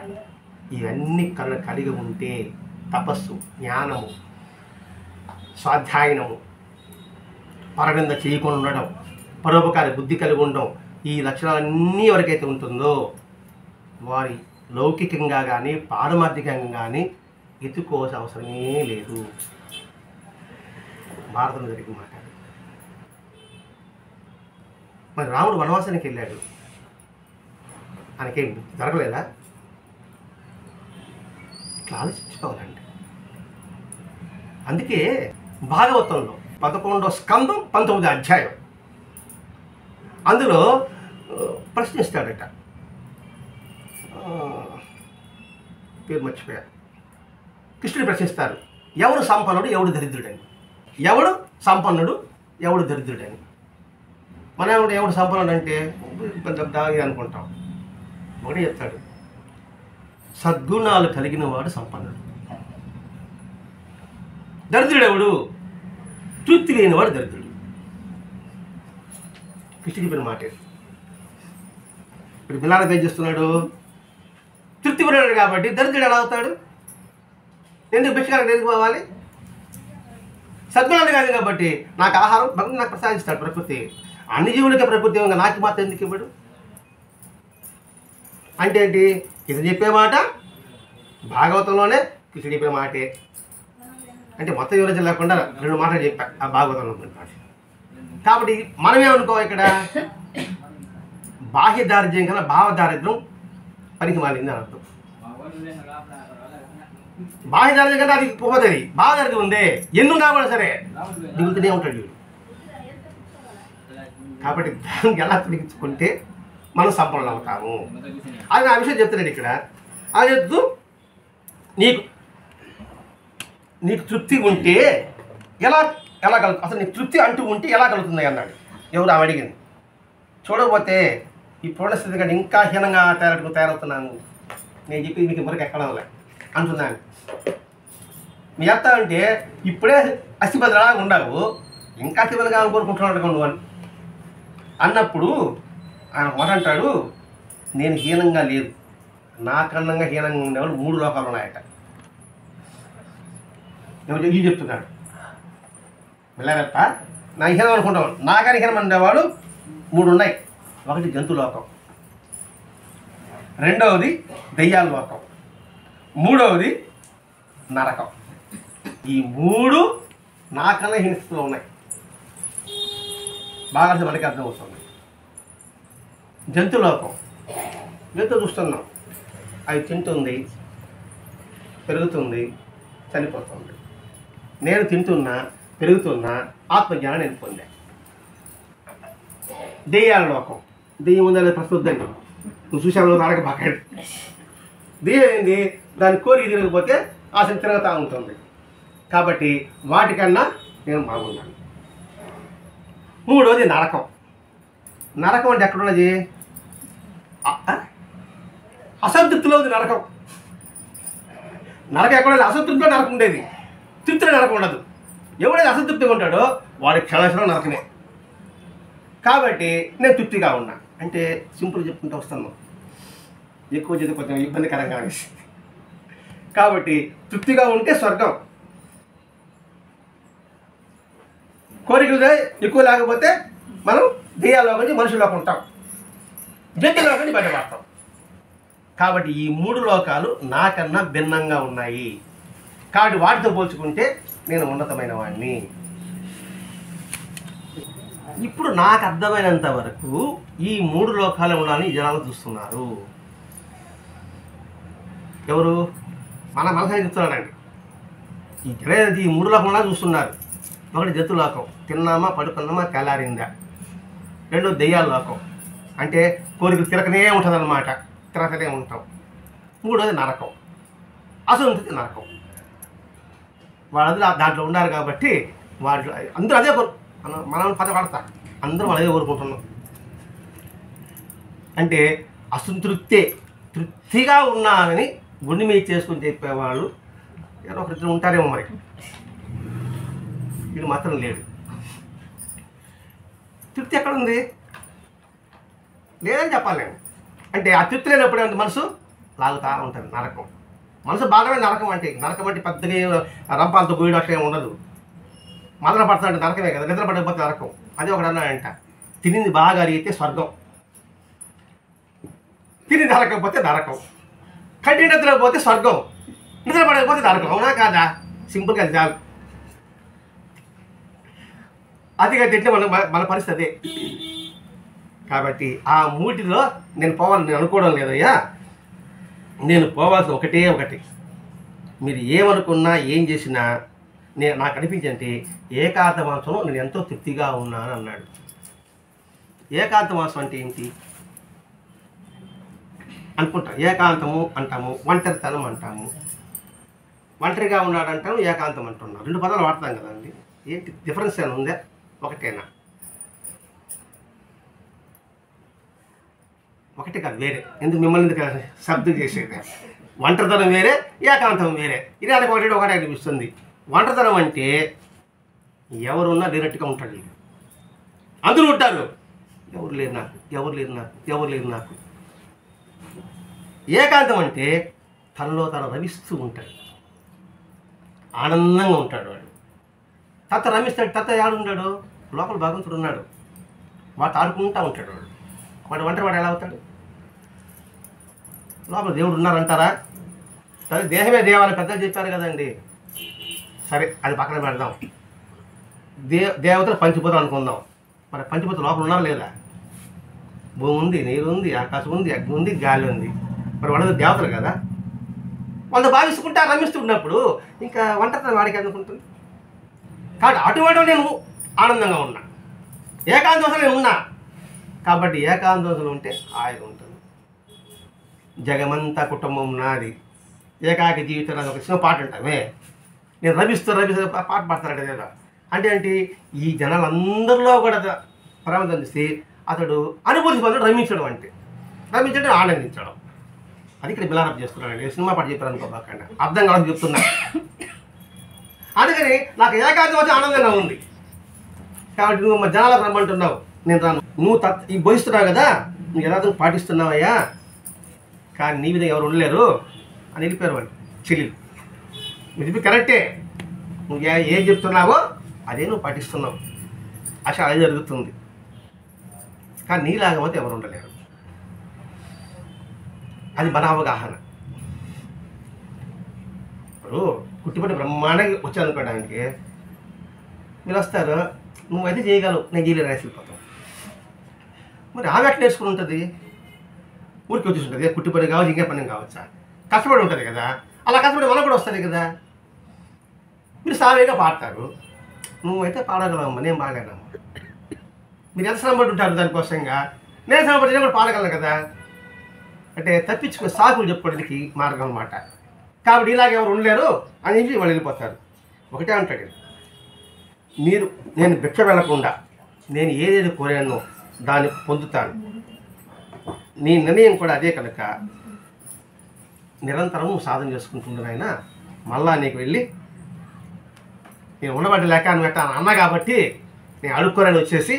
ఇవన్నీ కలిగి ఉంటే తపస్సు, జ్ఞానము, స్వాధ్యాయనము, పరనింద చేయకుండా ఉండడం, పరోపకారి బుద్ధి కలిగి ఉండడం, ఈ లక్షణాలన్నీ ఎవరికైతే ఉంటుందో వారి లౌకికంగా కానీ పారమార్థికంగా కానీ ఎత్తుకోవాల్సిన అవసరమే లేదు. భారతంలో జరిగిన మాట. మరి రాముడు వనవాసానికి వెళ్ళాడు, ఆయనకేం దొరకలేదా? ఇట్లా ఆలోచించుకోవాలండి. అందుకే భాగవతంలో 11వ స్కందం 19వ అధ్యాయం అందులో ప్రశ్నిస్తాడట, పేరు మర్చిపోయా, కృష్ణుడు ప్రశ్నిస్తారు, ఎవడు సంపన్నుడు ఎవడు దరిద్రుడని, ఎవడు సంపన్నుడు ఎవడు దరిద్రుడని. మన ఎవడు సంపన్నుడు అంటే పెద్ద దాగి అనుకుంటాం. ఒకటే చెప్తాడు, సద్గుణాలు కలిగిన వాడు సంపన్నుడు. దరిద్రుడెవడు? తృప్తి లేనివాడు దరిద్రుడు. కృష్ణ చెప్పిన మాట. ఇప్పుడు పిల్లలకి ఏం చేస్తున్నాడు? తృప్తి పడినాడు కాబట్టి దరిద్రుడు ఎలా అవుతాడు? ఎందుకు భిక్షకాలకు ఎందుకు పోవాలి? సద్గుణాలు కాదు కాబట్టి నాకు ఆహారం భగవంతుడు నాకు ప్రసాదిస్తాడు. ప్రకృతి అన్ని జీవులకే ప్రకృతి ఉంది, నాకు మాత్రం ఎందుకు ఇవ్వడు? అంటే ఏంటి? ఇది చెప్పే మాట భాగవతంలోనే కృష్ణుడు చెప్పిన మాటే. అంటే మొత్తం వివరించ లేకుండా 2 మాటలు చెప్పా ఆ భాగవతంలో మాట. కాబట్టి మనమేమనుకో, ఇక్కడ బాహ్య దారిద్ర్యం కన్నా భావ దారిద్ర్యం పనికి మారింది అని అర్థం. బాహ్య దారిద్ర్యం కన్నా అది పోతుంది, భావ దారిద్ర్యం ఉందే ఎన్నున్నా కూడా సరే దిగుతూనే ఉంటాడు వీడు. కాబట్టి దానికి ఎలా తొలగించుకుంటే మనం సంపన్నులు అవుతాము అది నా విషయం చెప్తున్నాడు ఇక్కడ. అది చెప్తూ నీకు తృప్తి ఉంటే ఎలా కలుగు, అసలు నీకు తృప్తి అంటూ ఉంటే ఎలా కలుగుతుంది అన్నాడు. ఎవరు ఆమె అడిగింది. చూడకపోతే ఈ పూర్ణస్థితి కంటే ఇంకా హీనంగా తయారవుతున్నాను, నేను చెప్పి మీకు మరికి ఎక్కడంలే అంటున్నాను. మీ అత్త అంటే ఇప్పుడే అస్థిపత్రలా ఉండవు, ఇంకా తీవ్రంగా కోరుకుంటున్నాడు నువ్వు అని అన్నప్పుడు ఆయన మాట అంటాడు, నేను హీనంగా లేదు, నాకన్నంగా హీనంగా ఉండేవాడు 3 లోకాలు ఉన్నాయట. ఈ చెప్తున్నాడు వెళ్ళారట. నా హీనం అనుకుంటాను, నాకని హీనం ఉండేవాడు 3 ఉన్నాయి. ఒకటి జంతులోకం, రెండవది దెయ్యాల లోకం, మూడవది నరకం. ఈ 3 నాకన్నా హీనస్థితిలో ఉన్నాయి. బాగా మనకి అర్థమవుతుంది. జంతులోకం, జంతువు చూస్తున్నాం, అవి తింటుంది, పెరుగుతుంది, చనిపోతుంది. నేను తింటున్నా, పెరుగుతున్నా, ఆత్మజ్ఞానం నేను పొందా. దెయ్యాల లోకం, దెయ్యం ఉందని ప్రస్తుద్దండి, నువ్వు చూసావు నాడక బాగా. దెయ్యం ఏంది? దాని కోరిక తిరగకపోతే అసలు తిరగతా ఉంటుంది. కాబట్టి వాటికన్నా నేను బాగున్నాను. మూడోది నరకం. నరకం అంటే ఎక్కడున్నది? అసంతృప్తిలో ఉంది నరకం. నరకం ఎక్కడ? అసంతృప్తిలో నరకం ఉండేది, తృప్తిలో నరకం ఉండదు. ఎవడైతే అసంతృప్తిగా ఉంటాడో వాడి క్షణక్షణం నరకనే. కాబట్టి నేను తృప్తిగా ఉన్నా అంటే సింపుల్ చెప్పుకుంటూ వస్తున్నాను, ఎక్కువ చేతి కొంచెం ఇబ్బందికరంగా అనేసి. కాబట్టి తృప్తిగా ఉంటే స్వర్గం, కోరికలు ఎక్కువ లేకపోతే మనం దెయ్యాల్లోకి నుంచి మనుషుల్లోకి ఉంటాం, జంతువులోకి నుంచి బయటపడతాం. కాబట్టి ఈ 3 లోకాలు నాకన్నా భిన్నంగా ఉన్నాయి. కాబట్టి వాటితో పోల్చుకుంటే నేను ఉన్నతమైన వాడిని. ఇప్పుడు నాకు అర్థమైనంత వరకు ఈ 3 లోకాలు ఉండాలని జనాలు చూస్తున్నారు. ఎవరు? మన మనసు చెప్తున్నాడండి. ఈ జనాలు ఈ 3 లోకంలో చూస్తున్నారు. ఒకటి జంతులోకం, తిన్నామా పడుకున్నామా తెల్లారిందా. రెండో దెయ్యాల లోకం, అంటే కోరికలు తిరగనే ఉంటుంది అన్నమాట, తిరగనే ఉంటాం. మూడోది నరకం, అసంతృప్తి నరకం. వాళ్ళందరూ దాంట్లో ఉన్నారు కాబట్టి వాళ్ళు అందరూ అదే మనం పడతా అందరూ అదే కోరుకుంటున్నాం. అంటే తృప్తిగా ఉన్నానని గుండె మీద చేసుకుని చెప్పేవాళ్ళు ఎవరో ఒకరిద్దరు ఉంటారేమో. మరి వీడు మాత్రం లేడు. తృప్తి ఎక్కడుంది? లేదని చెప్పాలి నేను. అంటే ఆ తృప్తి లేనప్పుడు ఏమంటే మనసు లాగుతూ ఉంటుంది. నరకం మనసు బాగానే నరకం అంటే పెద్దగా రంపాలతో పోయడం అట్లా ఏమి ఉండదు. మదన పడుతుందంటే నరకమే కదా, నిద్ర పడకపోతే నరకం. అదే ఒకటి అన్నాడంట, తినింది బాగా అరిగితే స్వర్గం, తిని నరకపోతే నరకం, కంటి నిద్రపోతే స్వర్గం, నిద్ర పడకపోతే నరకం. అవునా కాదా? సింపుల్గా చాలు. అదిగా తింటే మన పరిస్థితి అదే. కాబట్టి ఆ 3లో నేను పోవాలని నేను అనుకోవడం లేదయ్యా. నేను పోవాల్సిన ఒకటే ఒకటి, మీరు ఏమనుకున్నా ఏం చేసినా నాకు అనిపించంటే ఏకాంతవాసంలో నేను ఎంతో తృప్తిగా ఉన్నాను అన్నాడు. ఏకాంతవాసం అంటే ఏంటి అనుకుంటాం. ఏకాంతము అంటాము, ఒంటరితనం అంటాము. ఒంటరిగా ఉన్నాడు అంటాము, ఏకాంతం అంటున్నాం. 2 పదాలు వాడతాం కదండి. ఏంటి డిఫరెన్స్ ఏమైనా ఉందా? ఒకటేనా? ఒకటి కాదు, వేరే. ఎందుకు మిమ్మల్ని ఎందుకు శబ్దం చేసేది? ఒంటరితనం వేరే, ఏకాంతం వేరే. ఇది అది ఒకటే అనిపిస్తుంది. ఒంటరితనం అంటే ఎవరున్నా లేనట్టుగా ఉంటాడు. అందరూ ఉంటారు, ఎవరు లేరు నాకు, ఎవరు లేరు నాకు, ఎవరు లేరు నాకు. ఏకాంతం అంటే తనలో తను రమిస్తూ ఉంటాడు, ఆనందంగా ఉంటాడు వాడు. తత్త రమిస్తాడు. తత్త ఏడున్నాడు? లోపల భగవంతుడు ఉన్నాడు, వాడు ఆడుకుంటూ ఉంటాడు. వాడు ఒంటరి వాడు ఎలా అవుతాడు? లోపల దేవుడు ఉన్నారంటారా? సరే, దేహమే దేవాలని పెద్దలు చెప్పారు కదండి. సరే, అది పక్కన పెడదాం. దేవతలు పంచిపోతాం అనుకుందాం. మరి పంచిపోత లోపల ఉన్నారా లేదా? భూమి ఉంది, నీరు ఉంది, ఆకాశం ఉంది, అగ్ని ఉంది, గాలి ఉంది. మరి వాళ్ళ దేవతలు కదా. వాళ్ళు భావిస్తుంటా రమిస్తున్నప్పుడు ఇంకా ఒంటరితనం వాడికి అనుకుంటుంది. కాబట్టి అటువంటి నేను ఆనందంగా ఉన్నా, ఏకాంతోసలు నేను ఉన్నా. కాబట్టి ఏకాంతోసలు ఉంటే ఆయన ఉంటుంది. జగమంతా కుటుంబం నాది, ఏకాకి జీవితం అది ఒక చిన్న పాట ఉంటామే. నేను రమిస్తూ పాట పాడతాడు కదా. అంటే ఏంటి? ఈ జనాలందరిలో కూడా పరమతం చేసి అతడు అనుభూతి పొందడం రమించడం. అంటే రమించడం ఆనందించడం. అది ఇక్కడ బిలారప్ చేస్తున్నానండి. సినిమా పాట చెప్పారు అనుకోబాకండి, అర్థం కావాలని చెప్తున్నా. అందుకని నాకు ఏకాంతం వచ్చి ఆనందంగా ఉంది. కాబట్టి నువ్వు మా జనాలకు రమ్మంటున్నావు, నేను రాను. నువ్వు ఈ బోధిస్తున్నావు కదా, నువ్వు ఎలా పాటిస్తున్నావయ్యా, కానీ నీ విధంగా ఎవరు ఉండలేరు అని వెళ్ళిపోయారు వాళ్ళు. చెల్లి ఇది కరెక్టే, నువ్వు ఏం చెప్తున్నావో అదే నువ్వు పాటిస్తున్నావు. అసలు అదే జరుగుతుంది. కానీ నీలాగా పోతే ఎవరు ఉండలేరు. అది మన అవగాహన. ఇప్పుడు కుట్టిపట్టి బ్రహ్మాండంగా వచ్చానుకోవడానికి మీరు వస్తారు, నువ్వైతే చేయగలవు, నేను చేయలేను వేసిపోతావు. మరి ఆమె ఎట్లా నేర్చుకుని ఉంటుంది? ఊరికి వచ్చేసి ఉంటుంది. కుట్టిపని కావచ్చు, ఇంకే పని కావచ్చా, కష్టపడి ఉంటుంది కదా. అలా కష్టపడి మనకు కూడా వస్తుంది కదా. మీరు సావేగా పాడతారు, నువ్వైతే పాడగలవమ్మా, నేను పాడగలమ్మా. మీరు ఎంత శ్రమపడి ఉంటారు దానికోసంగా, నేను శ్రమపడి నేను కూడా పాడగలను కదా. అంటే తప్పించుకుని సాకులు చెప్పుకోవడానికి మార్గం అన్నమాట. కాబట్టి ఇలాగ ఎవరు ఉండలేరు అని చెప్పి వాళ్ళు వెళ్ళిపోతారు. ఒకటే అంటాడు, నేను భిక్ష వెళ్ళకుండా నేను ఏదేది కోరానో దాన్ని పొందుతాను. నీ నిర్ణయం కూడా అదే కనుక నిరంతరం సాధన చేసుకుంటున్నాయన. మళ్ళా నీకు వెళ్ళి నేను ఉండబట్టి లేక అని పెట్టాను అన్నా కాబట్టి నేను అడుక్కోరని వచ్చేసి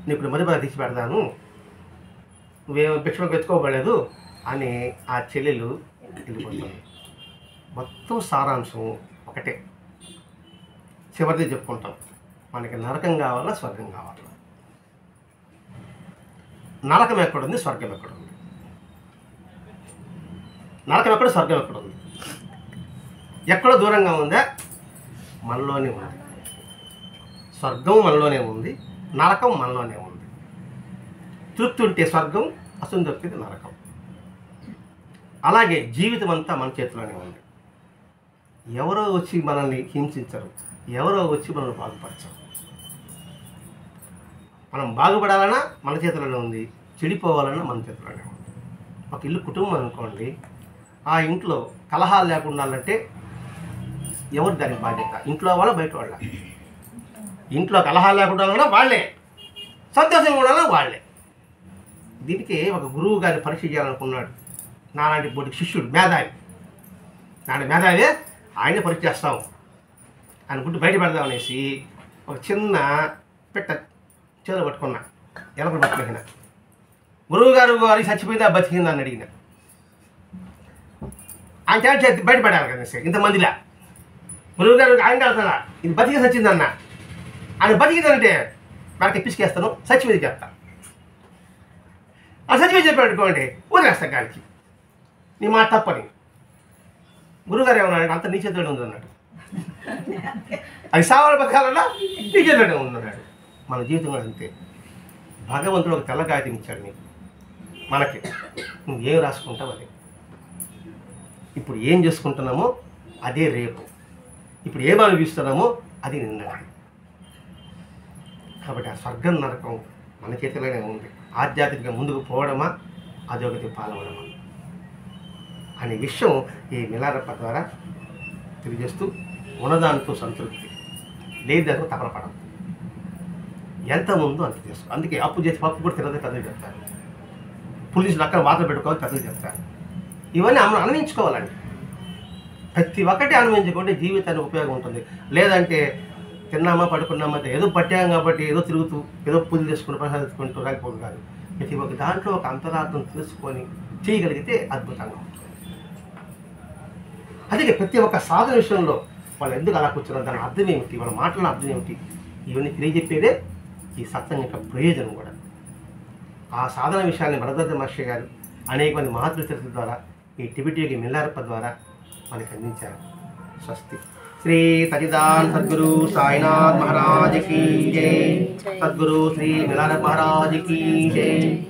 నీకు మరిపద తెచ్చి పెడతాను, నువ్వేమో భిక్షకు ఎత్తుకోబడలేదు అని ఆ చెల్లెలు వెళ్ళిపోతుంది. మొత్తం సారాంశం ఒకటే. చివరిది చెప్పుకుంటాం, మనకి నరకం కావాలా, స్వర్గం కావాలా? నరకం ఎక్కడుంది, స్వర్గం ఎక్కడుంది? నరకం ఎక్కడ, స్వర్గం ఎక్కడుంది? ఎక్కడో దూరంగా ఉందా? మనలోనే ఉంది. స్వర్గం మనలోనే ఉంది, నరకం మనలోనే ఉంది. తృప్తి ఉంటే స్వర్గం, అసంతృప్తి నరకం. అలాగే జీవితం అంతా మన చేతిలోనే ఉంది. ఎవరో వచ్చి మనల్ని హింసించరు, ఎవరో వచ్చి మనల్ని బాగుపరచరు. మనం బాగుపడాలన్నా మన చేతిలోనే ఉంది, చెడిపోవాలన్నా మన చేతిలోనే ఉంది. ఒక ఇల్లు కుటుంబం అనుకోండి, ఆ ఇంట్లో కలహాలు లేకుండా అంటే ఎవరు దానికి బాధ్యత? ఇంట్లో వాళ్ళ, బయట వాళ్ళ? ఇంట్లో కలహాలు లేకుండా వాళ్ళే, సంతోషంగా ఉండాలన్నా వాళ్ళే. దీనికి ఒక గురువు గారిని పరీక్ష చేయాలనుకున్నాడు. నాలాంటి బోటికి శిష్యుడు మేధావి, నాటి మేధావి, ఆయనే పరీక్ష చేస్తాం అనుకుంటూ బయట పెడదాం అనేసి ఒక చిన్న పెట్ట చేతులు పట్టుకున్నా, ఎలకలు పట్టుకున్నా. గురువు గారు అది చచ్చిపోయిందా బతికిందా అని అడిగిన. ఆయన చేతి బయట పడాలి కదా ఇంతమందిలా. గురువు గారు ఆయన కలుగుతాడా, ఇది బతికి చచ్చిందన్న. ఆయన బతికిందంటే నాకు పిసికేస్తాను, చచ్చిపోయి చేస్తా. ఆ చచ్చిపోయి చెప్పాడు అనుకోండి, వదిలేస్తా గాలికి, నీ మాట తప్పని. గురువుగారు ఏమన్నాడు, అంత నీ చేతిలో ఉందన్నాడు. అది సావాల బతకాలన్నా నీ చేతిలోనే ఉందన్నాడు. మన జీవితం కూడా అంతే. భగవంతుడు ఒక తెల్ల కాగితం ఇచ్చాడు నీకు, మనకి. నువ్వు ఏం రాసుకుంటావు అది. ఇప్పుడు ఏం చేసుకుంటున్నామో అదే రేపు. ఇప్పుడు ఏం అనుభవిస్తున్నామో అది నిన్నటి. కాబట్టి ఆ స్వర్గం నరకం మన చేతిలోనే ఉంది. ఆధ్యాత్మికంగా ముందుకు పోవడమా, అధోగతి పాల్గొనడమా అనే విషయం ఈ మిలారప్ప ద్వారా తెలియజేస్తూ, ఉన్నదానితో సంతృప్తి, లేదు దానితో తపన పడదు. ఎంత ముందో అంత చేసుకో. అందుకే అప్పు చేసి పప్పు కూడా తినదే పెద్దలు చెప్తారు. పులిసులు అక్కడ వాటర్ పెట్టుకోవాలి పెద్దలు చెప్తారు. ఇవన్నీ అనుభవించుకోవాలండి. ప్రతి ఒక్కటి అనుభవించుకుంటే జీవితానికి ఉపయోగం ఉంటుంది. లేదంటే తిన్నామా పడుకున్నామా ఏదో పట్టాం కాబట్టి ఏదో తిరుగుతూ ఏదో పూజలు చేసుకుంటూ ప్రసాదించుకుంటూ రాకపోదు కాదు. ప్రతి ఒక్క దాంట్లో ఒక అంతరార్థం తెలుసుకొని చేయగలిగితే అద్భుతంగా ఉంటుంది. అందుకే ప్రతి ఒక్క సాధన విషయంలో వాళ్ళు ఎందుకు అలా కూర్చున్నారు, దాని అర్థం ఏమిటి, వాళ్ళ మాటల అర్థం ఏమిటి, ఇవన్నీ తెలియజెప్పేదే ఈ సత్సం యొక్క ప్రయోజనం కూడా. ఆ సాధన విషయాన్ని భరద్వాజ మహర్షి గారు అనేక మంది మహాత్ముల చరిత్ర ద్వారా ఈ టిబెటియోగి మిలారప్ప ద్వారా మనకి అందించారు. స్వస్తి. శ్రీ సచిదానంద సద్గురు సాయినాథ్ మహారాజ్ కీ జై. సద్గురు శ్రీ మిలారప్ప మహారాజ్ కీ జై.